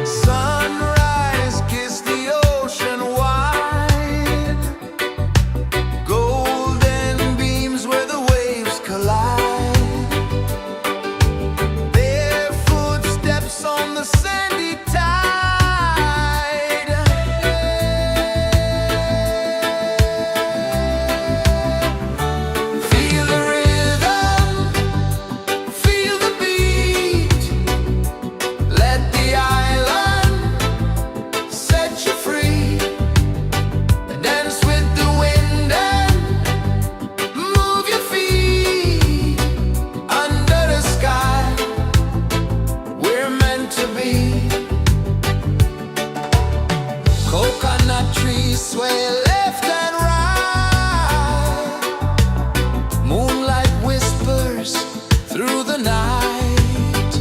Sunrise, kiss the ocean wide, golden beams where the waves collide, bare footsteps on the sandy tide. Feel the rhythm, feel the beat, let the island set you free. Dance with the wind and move your feet under the sky. We're meant to be. Coconut trees sway left and right, moonlight whispers through the night.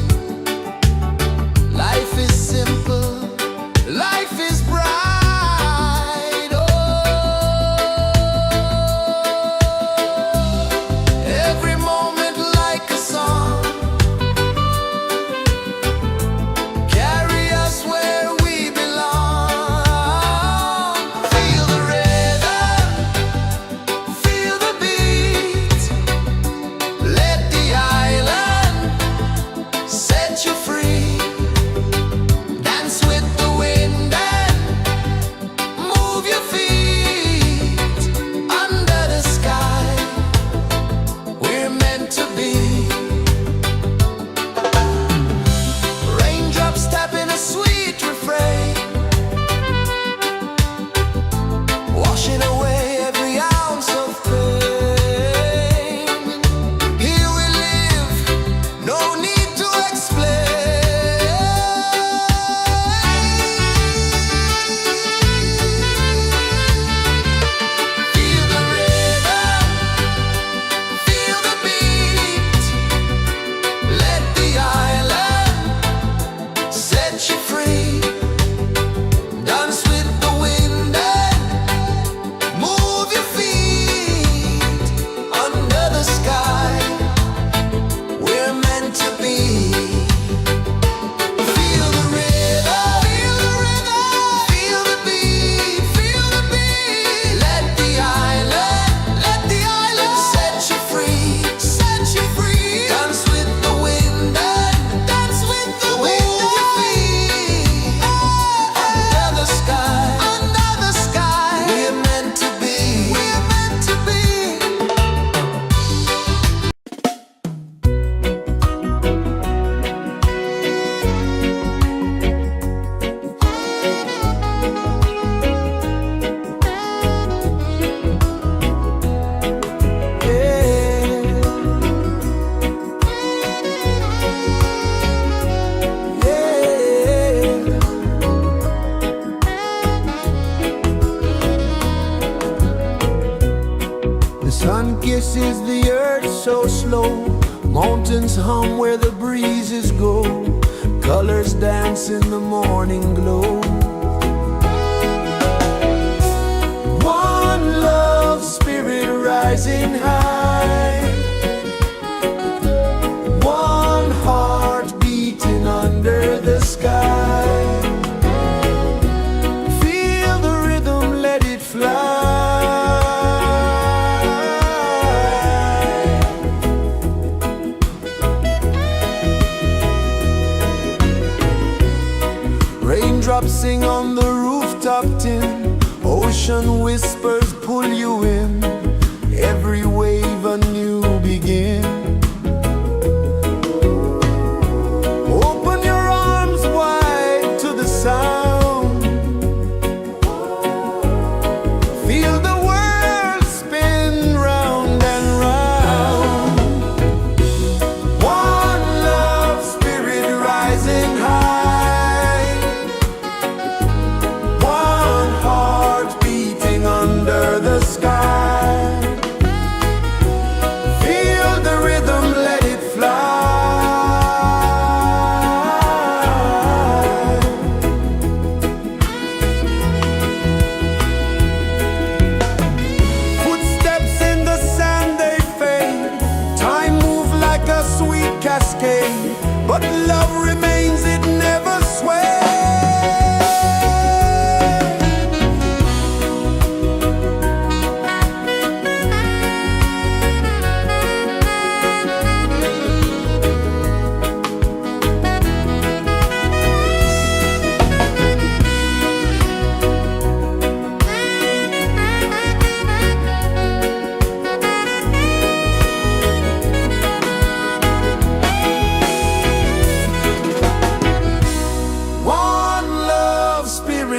Life is simple, life is bright. Oh, every moment like a song, carry us where we belong. Feel the rhythm, The sun kisses the earth so slow, mountains hum where the breezes go, colors dance in the morning glow. One love spirit rising high, one heart beating under the sky. Feel the rhythm, let it fly. Raindrops sing on the rooftop tin, ocean whispers pull you in, every wave a new begin. Open your arms wide to the sound, feel the world spin round and round. One love spirit rising high, under the sky. Feel the rhythm, let it fly. Footsteps in the sand, they fade. Time moves like a sweet cascade, but love remains, it never sways.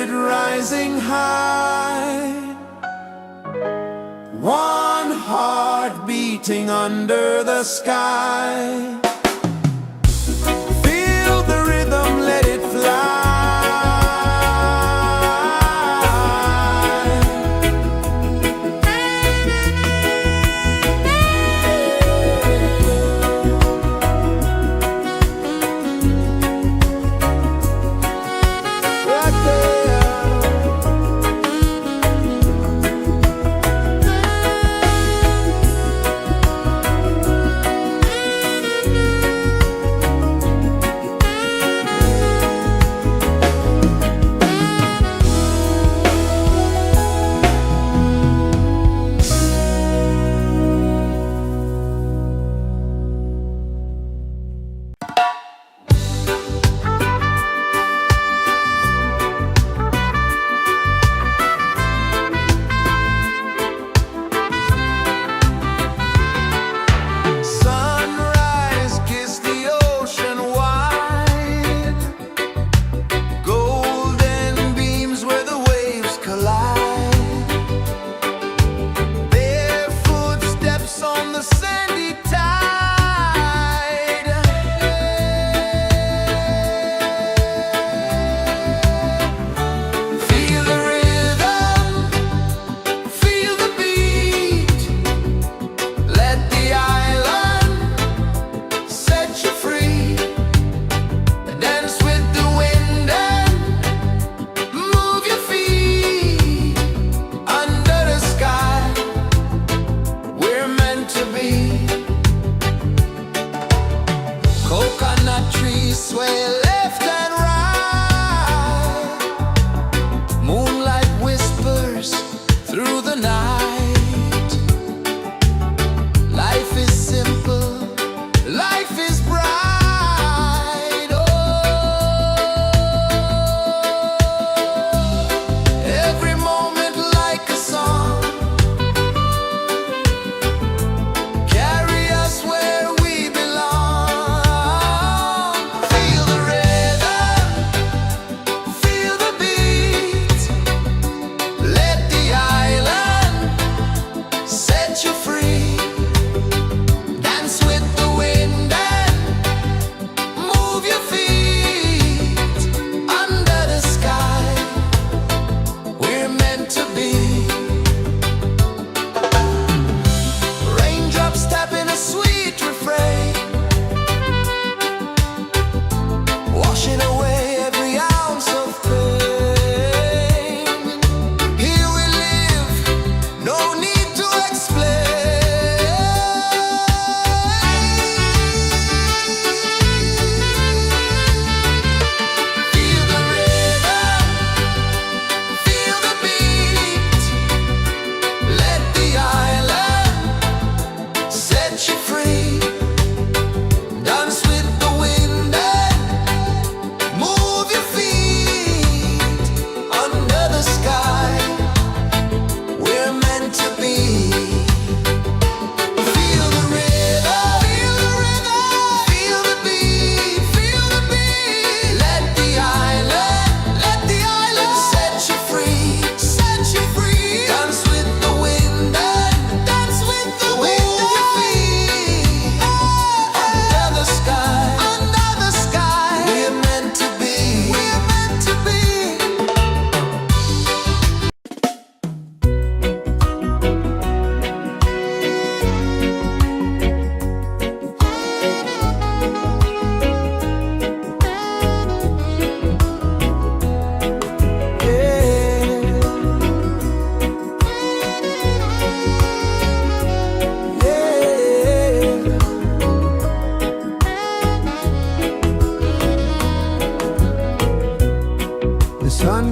Rising high, one heart beating under the sky. Feel the rhythm, let it fly. Right there.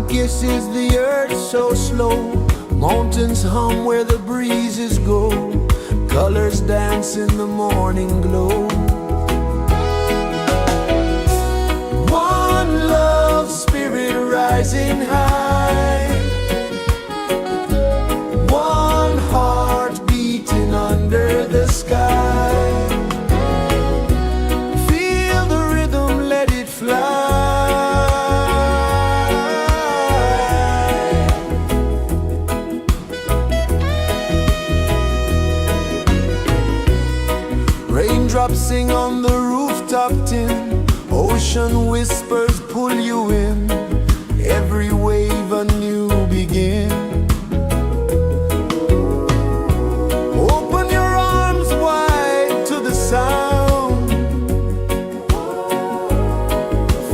sun kisses the earth so slow. Mountains hum where the breezes go. Colors dance in the morning glow. One love, spirit rising high. One heart beating under the sky. Feel the rhythm, let it fly. Raindrops sing on the rooftop tin. Ocean whispers pull you in. Every wave a new begin. Open your arms wide to the sound.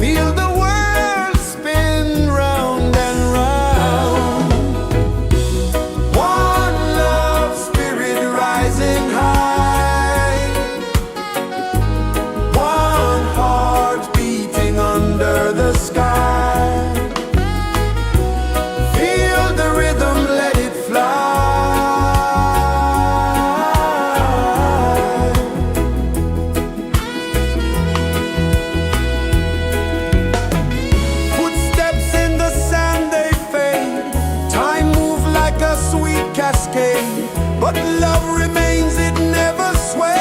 Feel the world spin round and round. One love, spirit rising high. One heart beating under the sky. Feel the rhythm, let it fly. Footsteps in the sand, they fade. Time moves like a sweet cascade, but love remains, it never sways.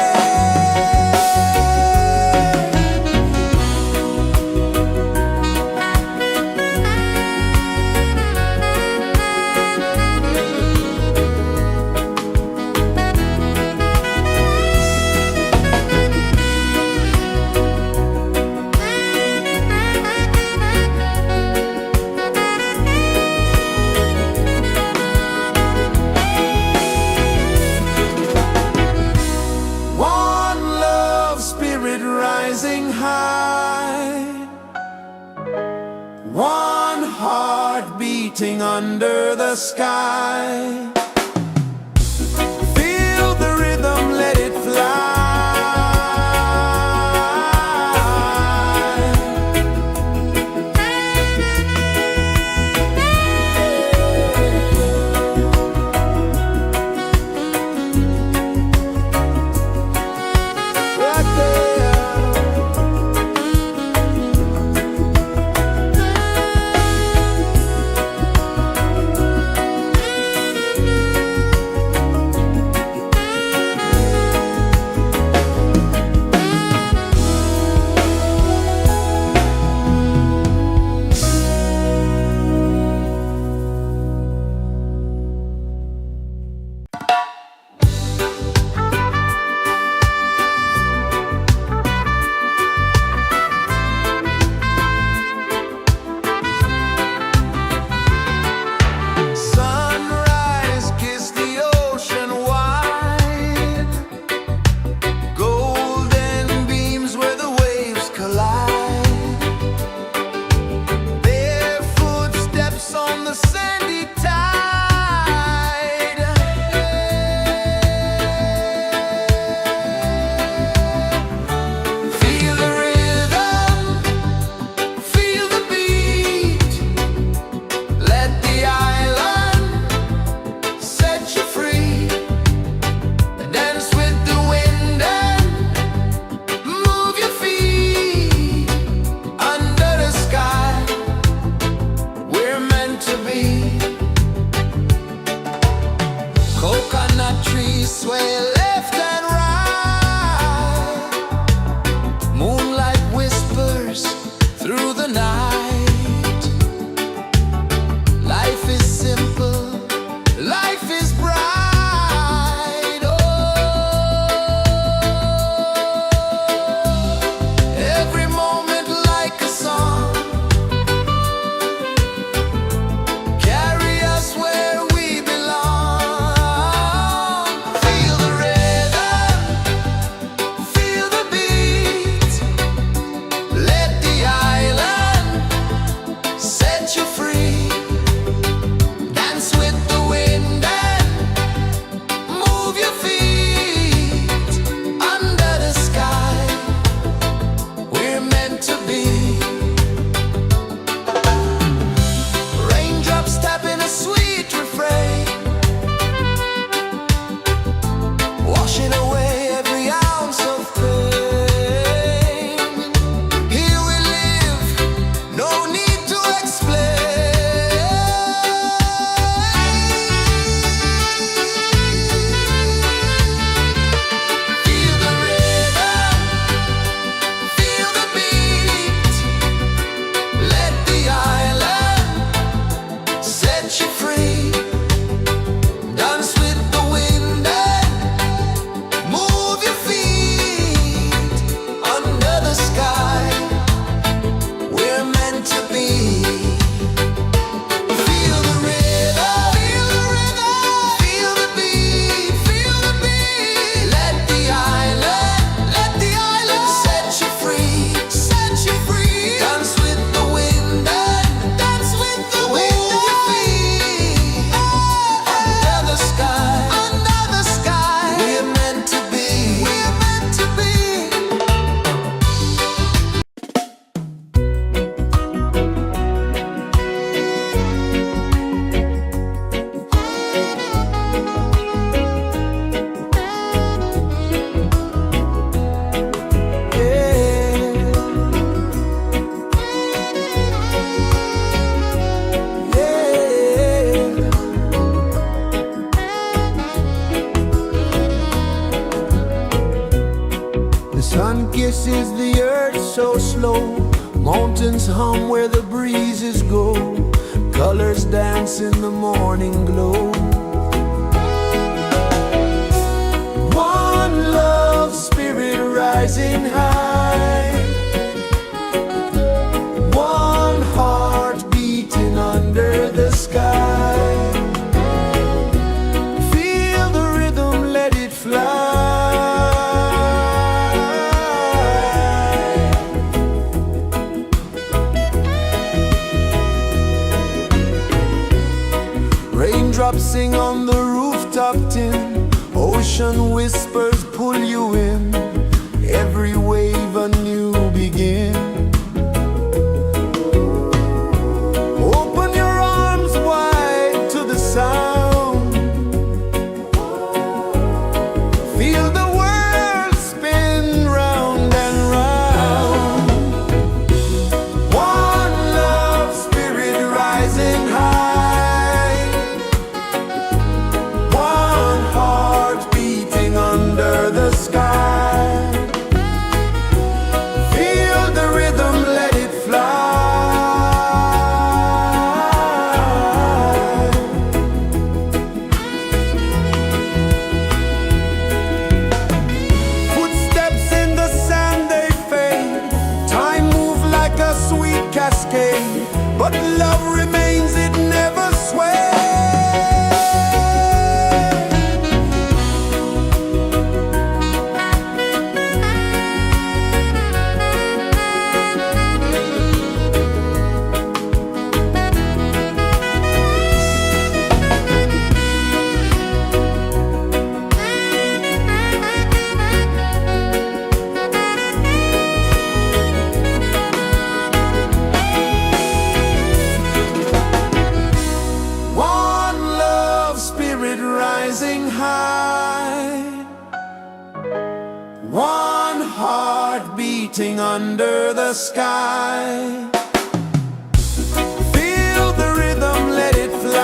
One love, spirit rising high. One heart beating under the sky. Feel the rhythm, let it fly. Right there. Sunrise, kiss the ocean wide. Golden beams where the waves collide. Their footsteps on the sandy tide. Feel the rhythm, feel the beat. Let the island set you free. Dance with the wind and move your feet. Under the sky, we're meant to be. Coconut trees sway left and right. Moonlight whispers through the night. Life is simple, life is bright. Oh, every moment like a song. Carry us where we belong. Feel the rhythm. slow. Mountains hum where the breezes go. Colors dance in the morning glow. One love, spirit rising high. One heart beating under the sky. Feel the rhythm, let it fly. Raindrops sing on the rooftop tin. Ocean whispers pull you in. Every wave a new begin. Open your arms wide to the sound. Feel the world spin round and round. One love, spirit rising high. One heart beating under the sky. Feel the rhythm, let it fly. Footsteps in the sand, they fade. Time moves like a sweet cascade, but love remains, it never sways. One love, spirit rising high. One heart beating under the sky. Feel the rhythm, let it fly.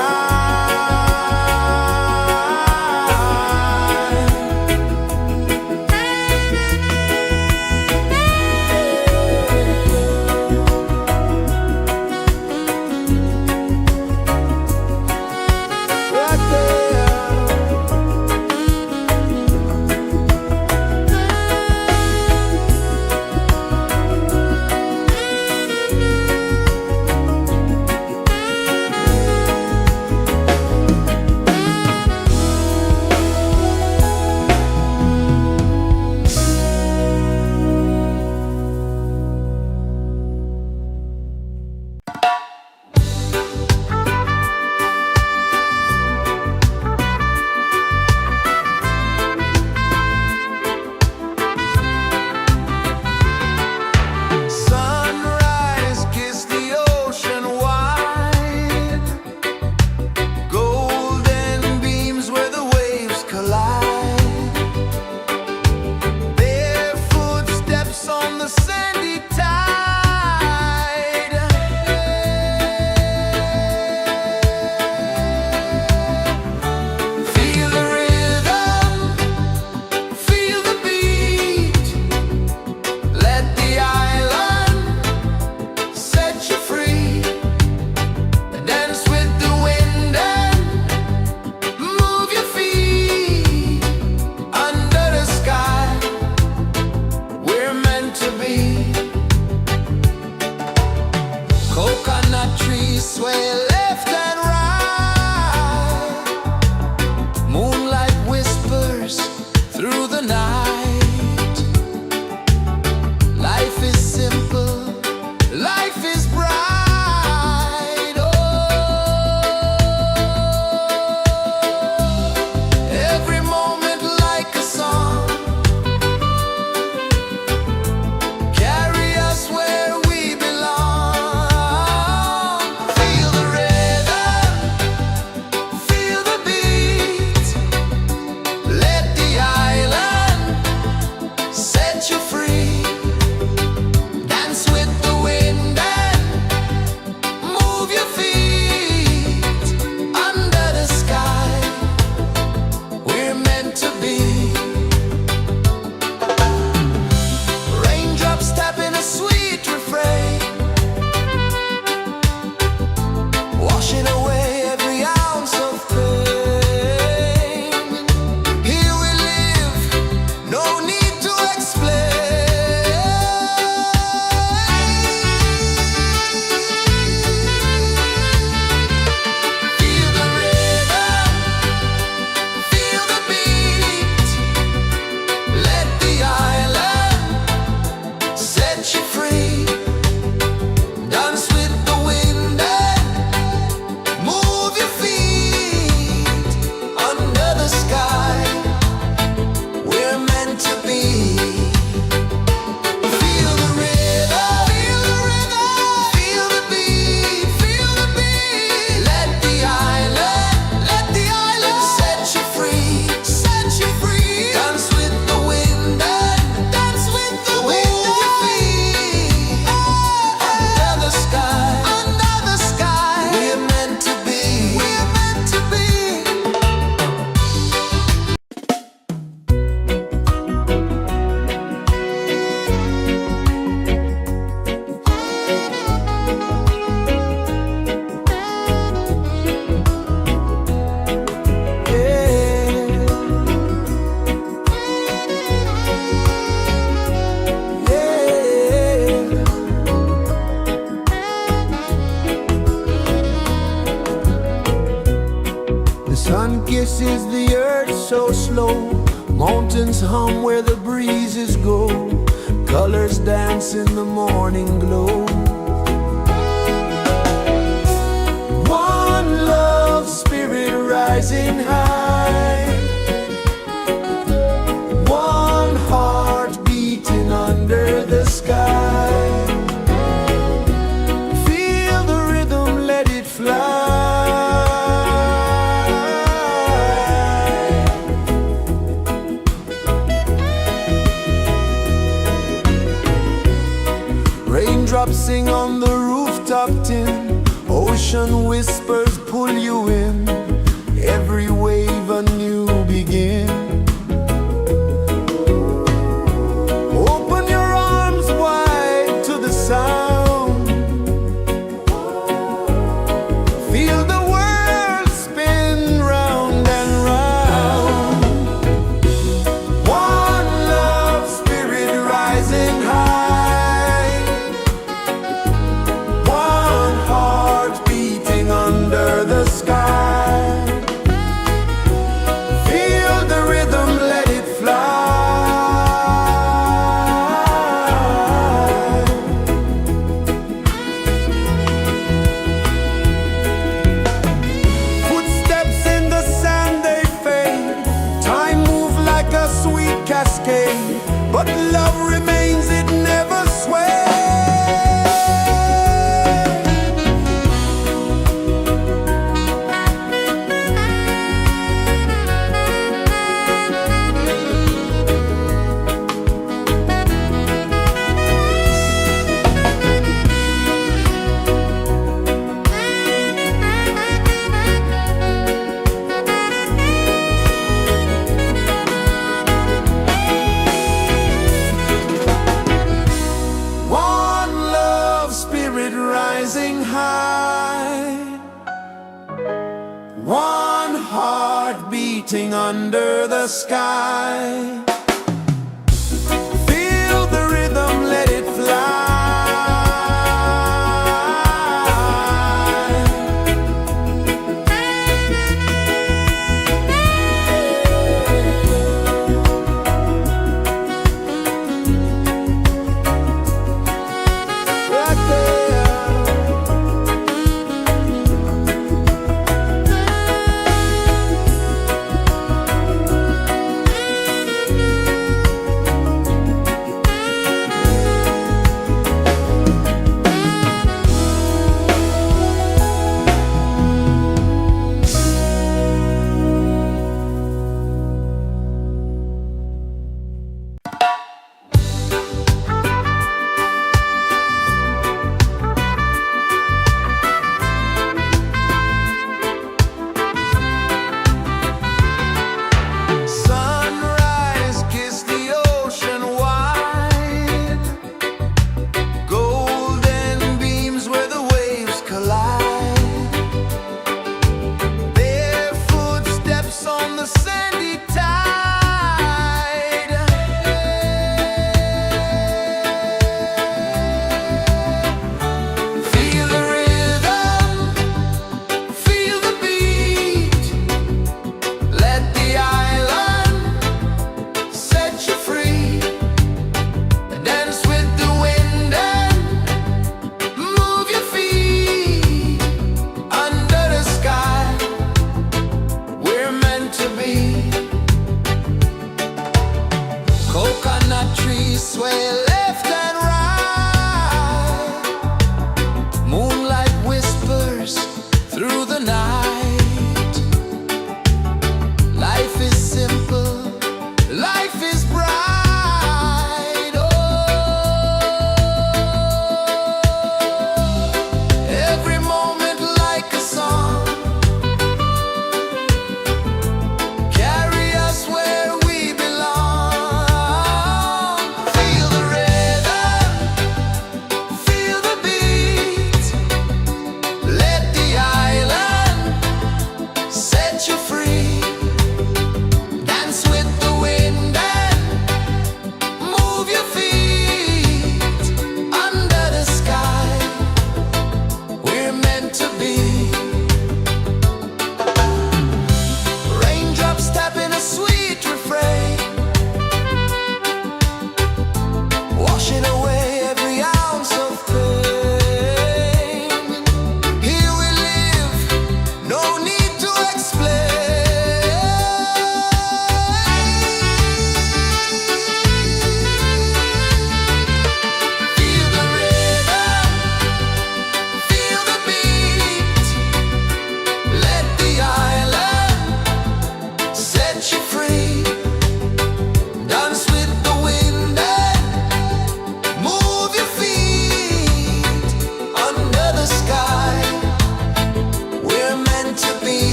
Right there. sun kisses the earth so slow. Mountains hum where the breezes go. Colors dance in the morning glow. One love spirit rising high. One heart beating under the sky. Feel the rhythm, let it fly. Raindrops sing on the rooftop tin. Ocean whispers pull you in. Every wave a new begin. Open your arms wide to the sound. Feel the world spin round and round. One love spirit rising high. One heart beating under the sky. Feel the rhythm, let it fly. Footsteps in the sand, they fade. Time moves like a sweet cascade, but love remains, it never sways. One love spirit rising high. One heart beating under the sky. Feel the rhythm, let it fly. Right there.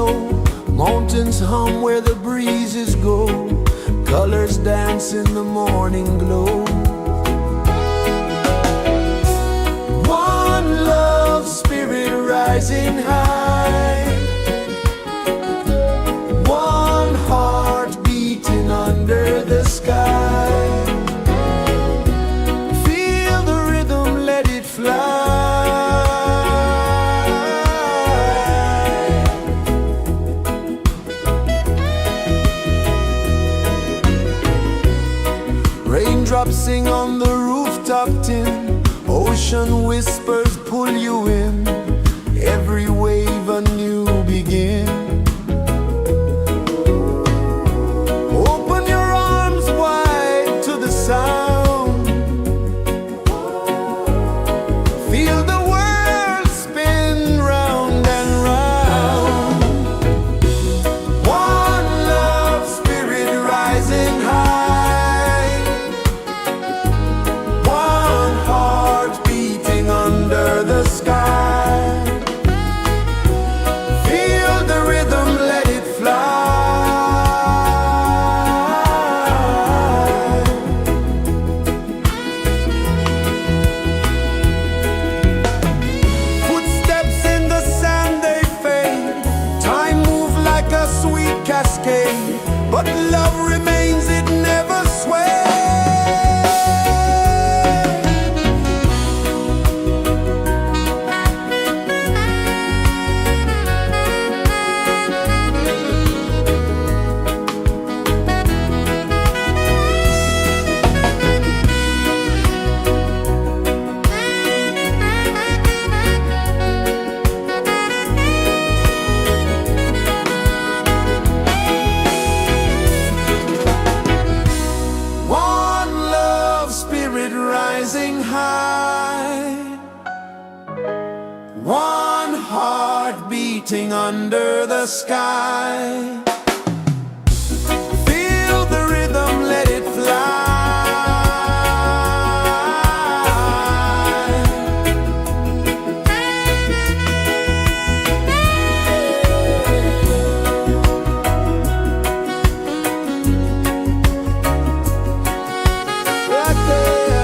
slow, mountains hum where the breezes go, colors dance in the morning glow. One love spirit rising high, one heart beating under the sky. Feel the rhythm, let it fly. Raindrops sing on the rooftop tin, ocean whispers pull you in, every wave a new begin. Open your arms wide to the sound, feel the world spin round and round. One love spirit rising high, one heart beating under the sky. Feel the rhythm, let it fly. Footsteps in the sand, they fade, time moves like a sweet cascade, but love remains, it never sways. One love spirit rising high, one heart beating under the sky. Feel the rhythm, let it fly. Right there.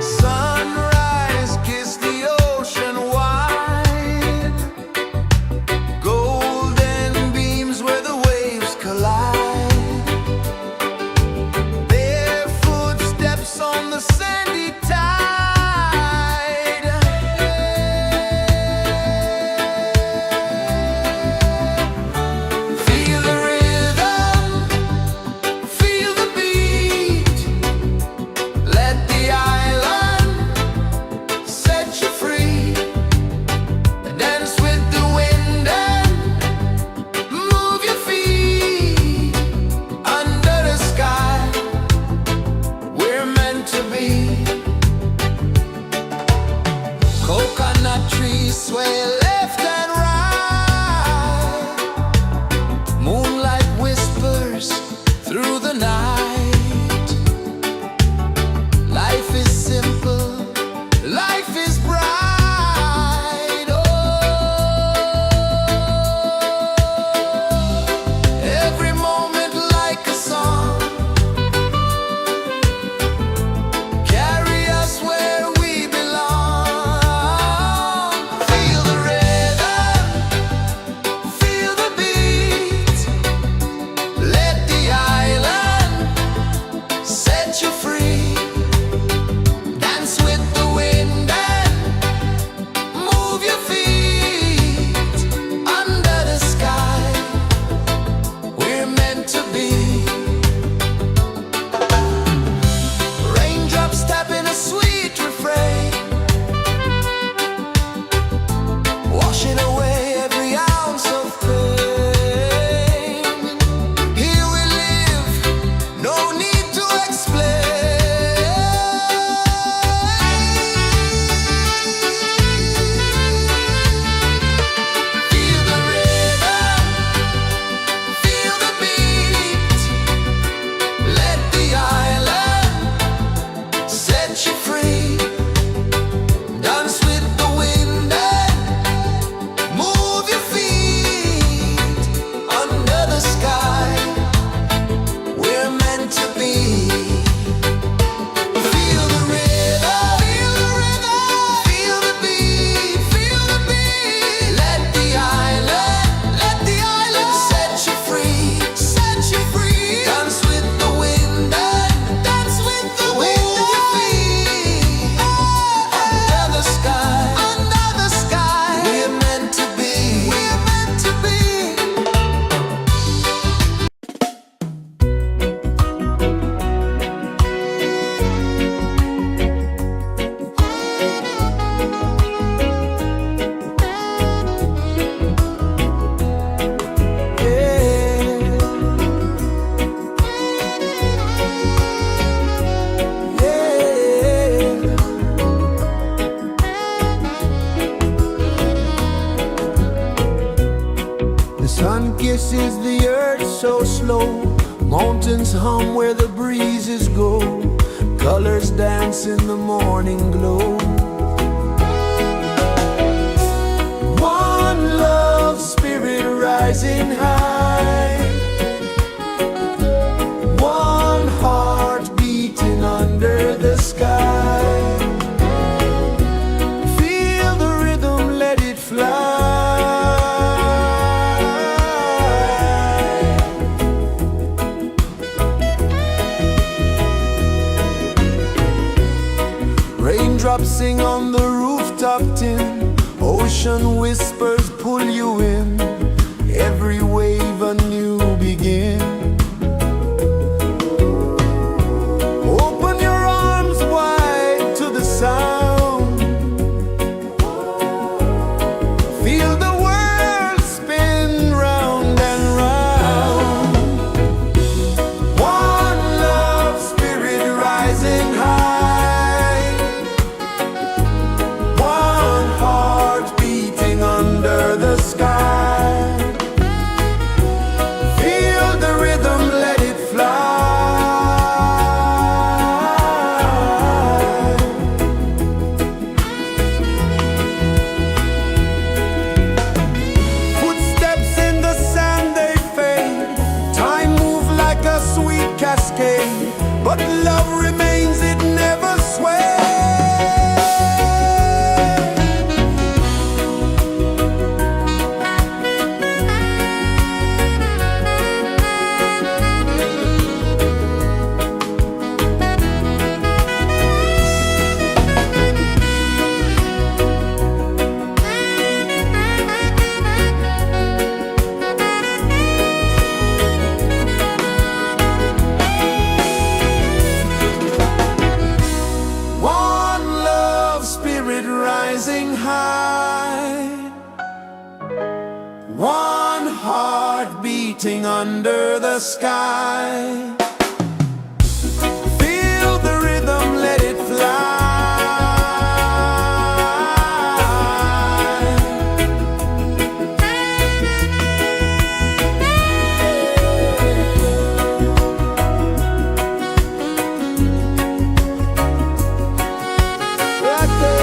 Sunrise, kiss the ocean wide, golden beams where the waves collide, bare footsteps on the sandy tide. Feel the rhythm, feel the beat, let the island set you free. Dance with the wind and move your feet under the sky. We're meant to be. Coconut trees sway left and right, moonlight whispers through the night. Life is simple, life is bright. Oh, every moment like a song, carry us where we belong. Feel the rhythm. kisses the earth so slow. Mountains hum where the breezes go. Colors dance in the morning glow. One love, spirit rising high. One heart beating under the sky. Feel the rhythm, let it fly. Raindrops sing on the rooftop tin. Ocean whispers pull you in. Every wave a new begin. Open your arms wide to the sound. Feel the world spin round and round. One love, spirit rising high. One heart beating under the sky. Feel the rhythm, let it fly. Footsteps in the sand, they fade. Time moves like a sweet cascade, but love remains, it never sways. One love, spirit rising high. One heart beating under the sky. Feel the rhythm, let it fly. Right there.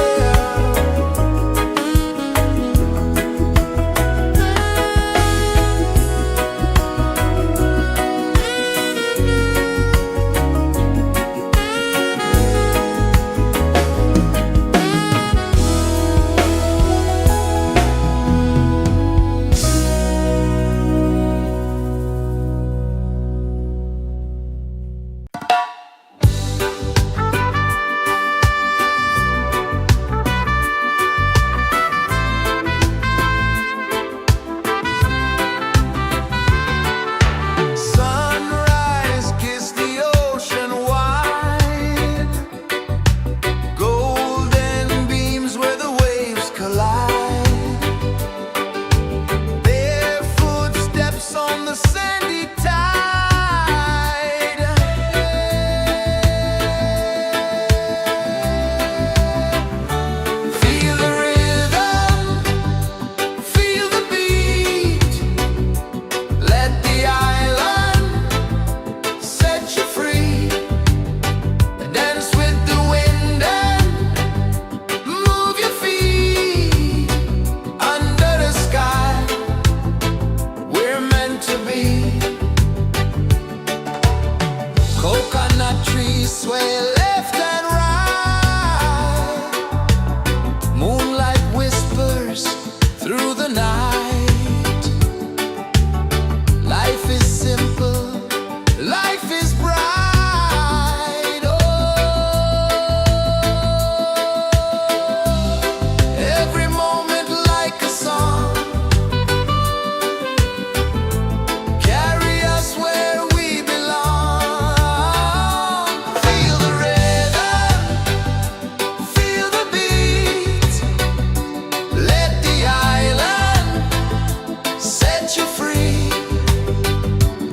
Sunrise, kiss the ocean wide. Golden beams where the waves collide. Their footsteps on the sandy tide. Feel the rhythm, feel the beat. Let the island set you free. Dance with the wind and move your feet. Under the sky, we're meant to be. Coconut trees sway left and right. Moonlight whispers through the night. Life is simple, life is bright. Oh, every moment like a song. Carry us where we belong. Feel the rhythm, feel the beat. Let the island set you free.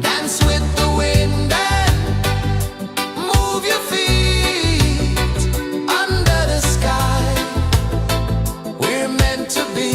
Dance with the wind and move your feet. Under the sky, we're meant to be.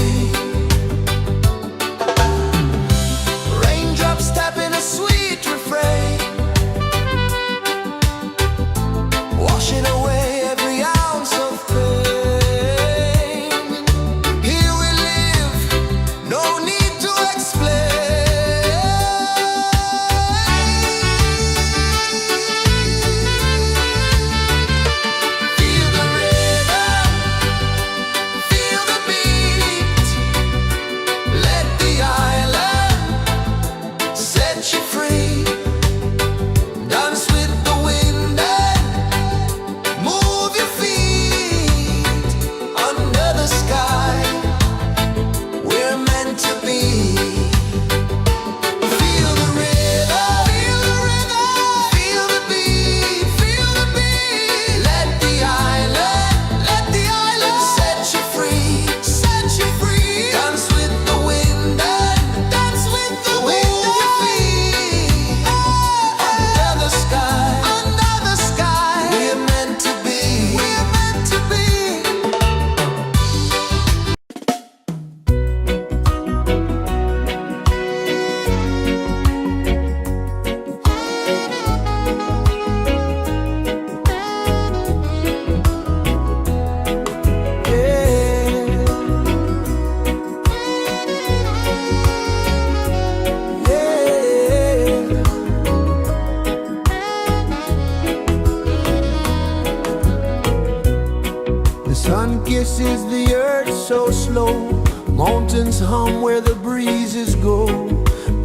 slow. Mountains hum where the breezes go.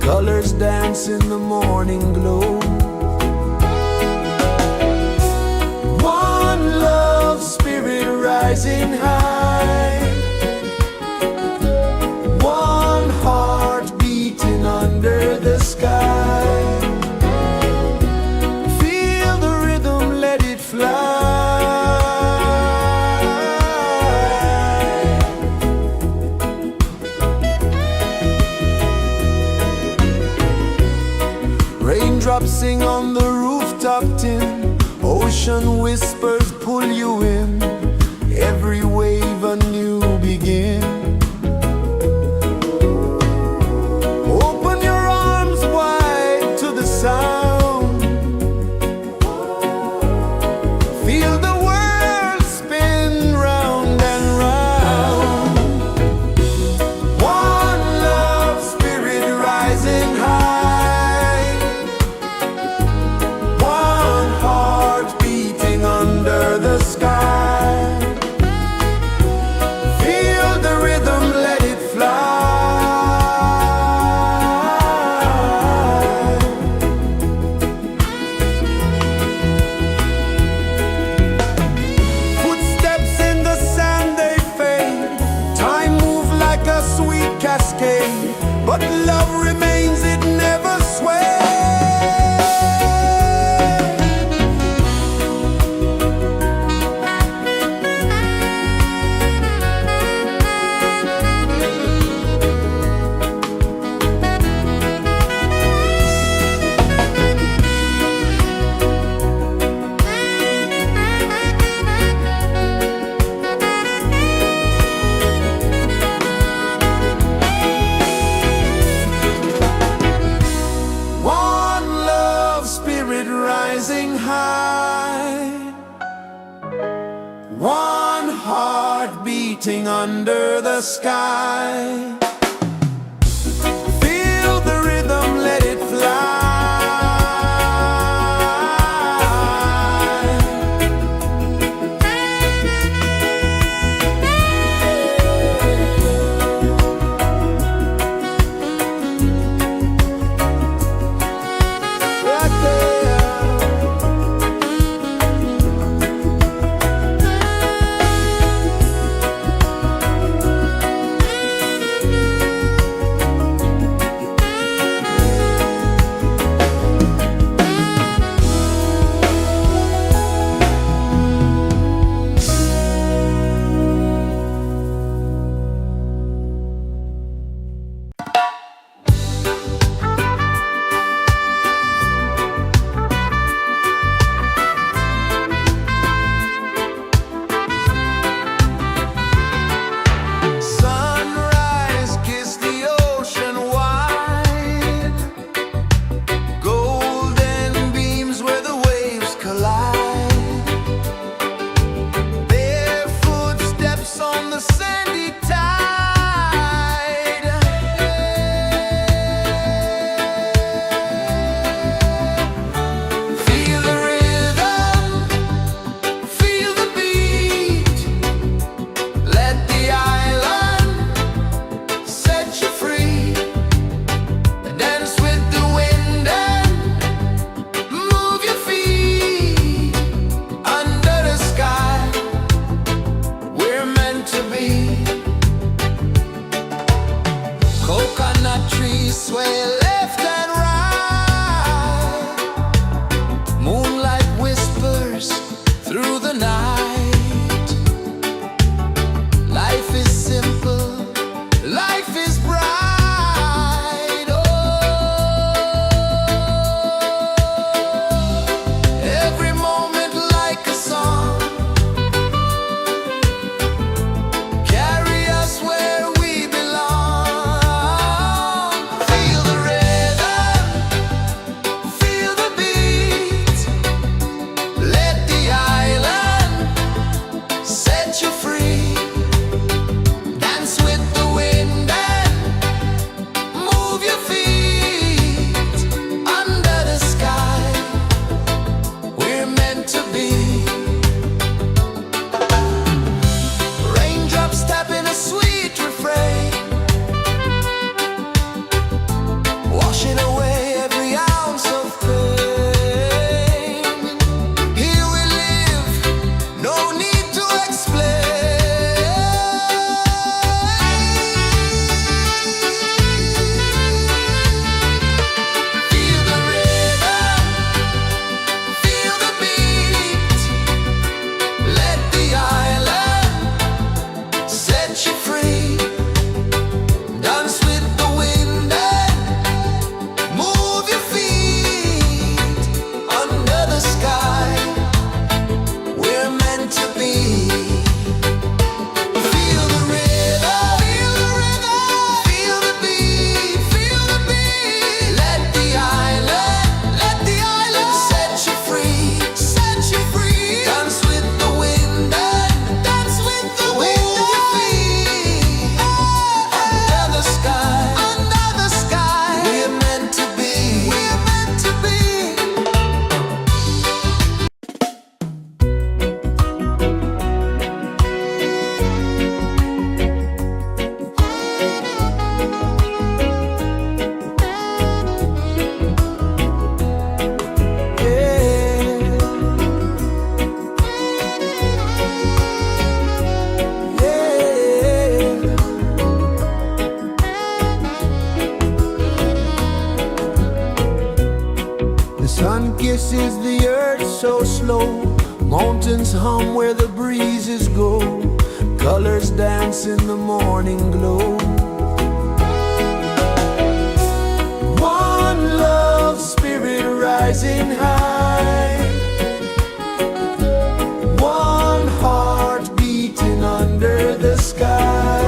Colors dance in the morning glow. One love, spirit rising high. One heart beating under the sky. Feel the rhythm, let it fly. Raindrops sing on the rooftop tin. Ocean whispers pull you in. Every wave a new begin. Open your arms wide to the sound. Feel the world spin round and round. One love, spirit rising high. One heart beating under the sky. Feel the rhythm, let it fly. Footsteps in the sand, they fade. Time moves like a sweet cascade, but love remains, it never sways. One love, spirit rising high. One heart beating under the sky. Feel the rhythm, let it fly. Right there. Sunrise, kiss the ocean wide. Golden beams where the waves collide. Bare footsteps on the sandy tide. Feel the rhythm, feel the beat. Let the island set you free. Dance with the wind and move your feet. Under the sky, we're meant to be. Coconut trees sway left and right. Moonlight whispers through the night. Life is simple, life is bright. Oh, every moment like a song. Carry us where we belong. Feel the rhythm. kisses the earth so slow. Mountains hum where the breezes go. Colors dance in the morning glow. One love spirit rising high. One heart beating under the sky.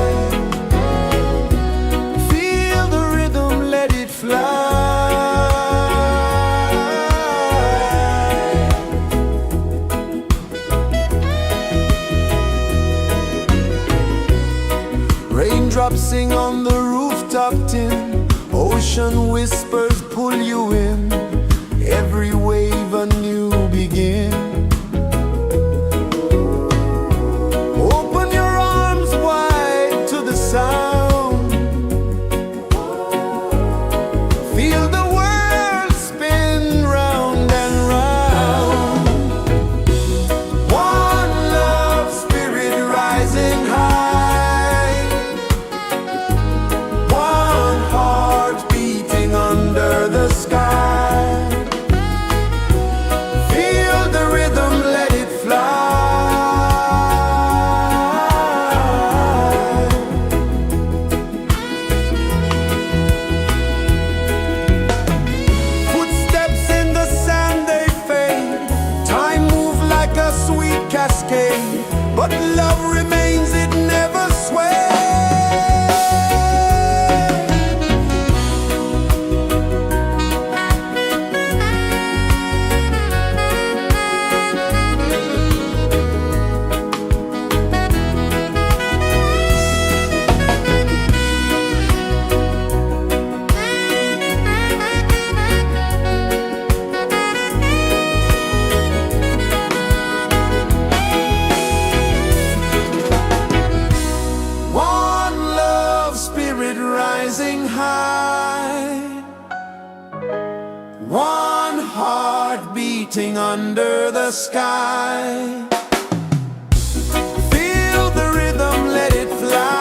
Feel the rhythm, let it fly. Raindrops sing on the rooftop tin. Ocean whispers pull you in. Every wave a new begin. Open your arms wide to the sound. Feel the world spin round and round. One love spirit rising high. One heart beating under the sky. Feel the rhythm, let it fly. Footsteps in the sand, they fade. Time moves like a sweet cascade, but love remains, it never sways. One love spirit rising high. One heart beating under the sky. Feel the rhythm, let it fly.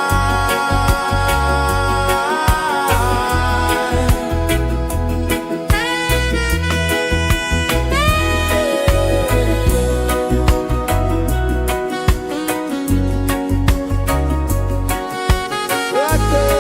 Right there.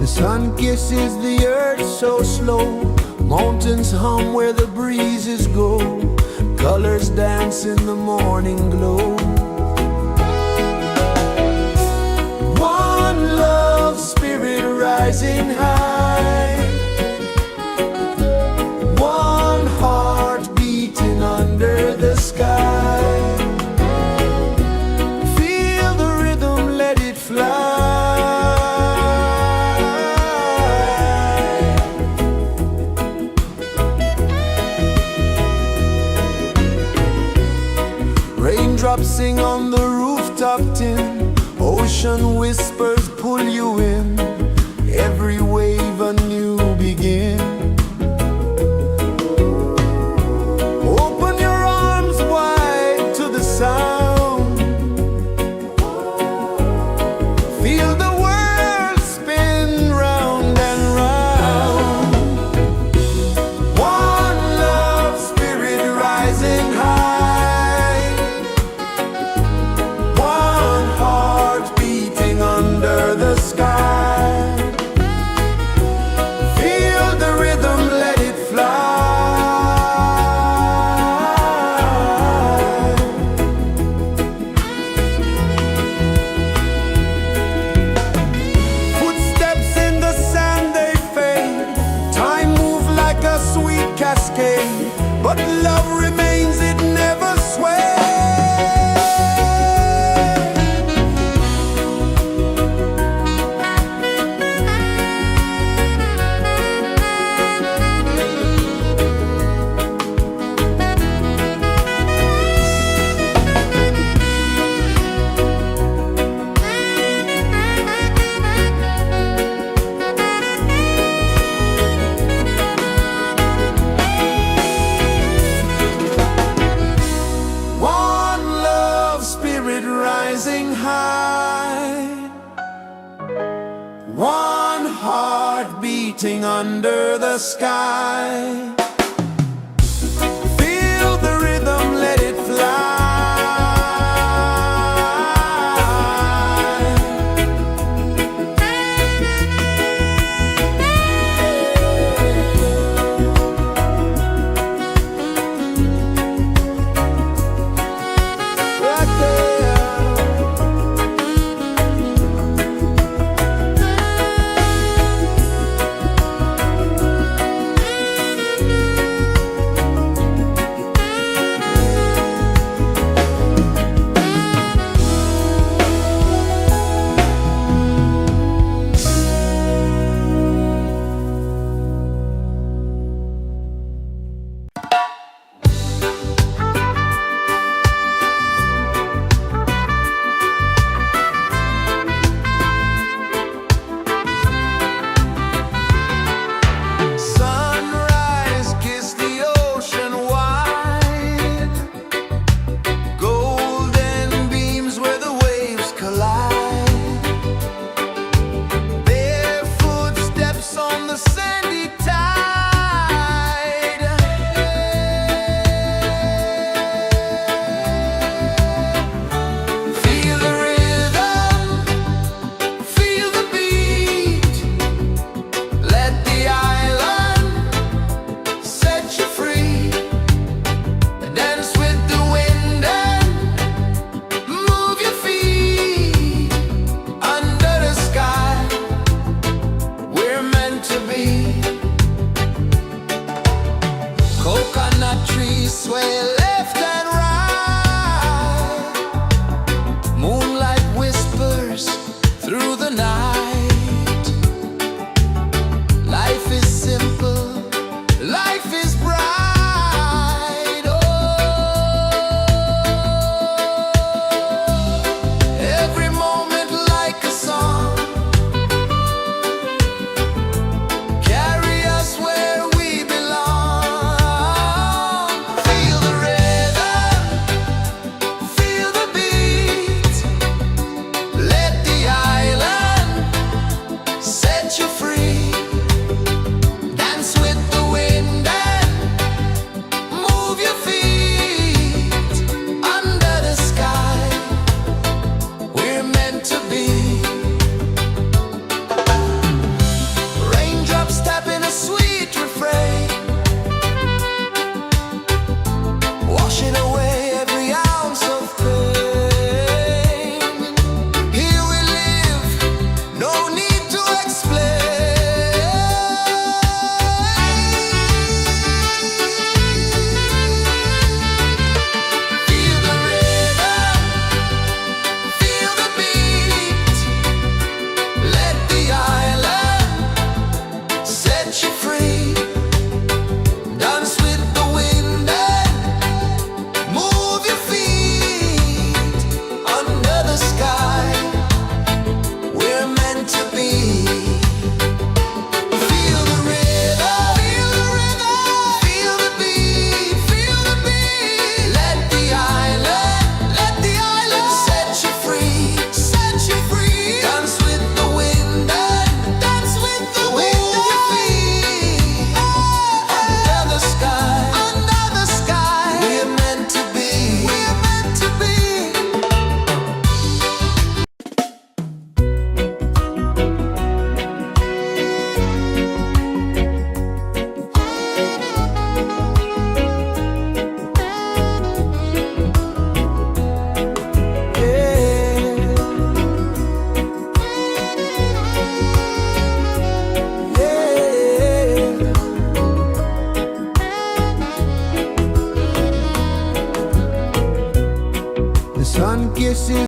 The sun kisses the earth so slow. Mountains hum where the breezes go. Colors dance in the morning glow. One love spirit rising high. One heart beating under the sky. Feel the rhythm, let it fly. Raindrops sing on the rooftop tin. Ocean whispers pull you in. Every wave a new begin. Open your arms wide to the sound. Feel the world spin round and round. One love spirit rising high. One heart beating under the sky. Feel the rhythm, let it fly. Footsteps in the sand, they fade. Time moves like a sweet cascade, but love remains, it never sways. One love spirit rising high. One heart beating under the sky. Feel the rhythm, let it fly. Right there. kisses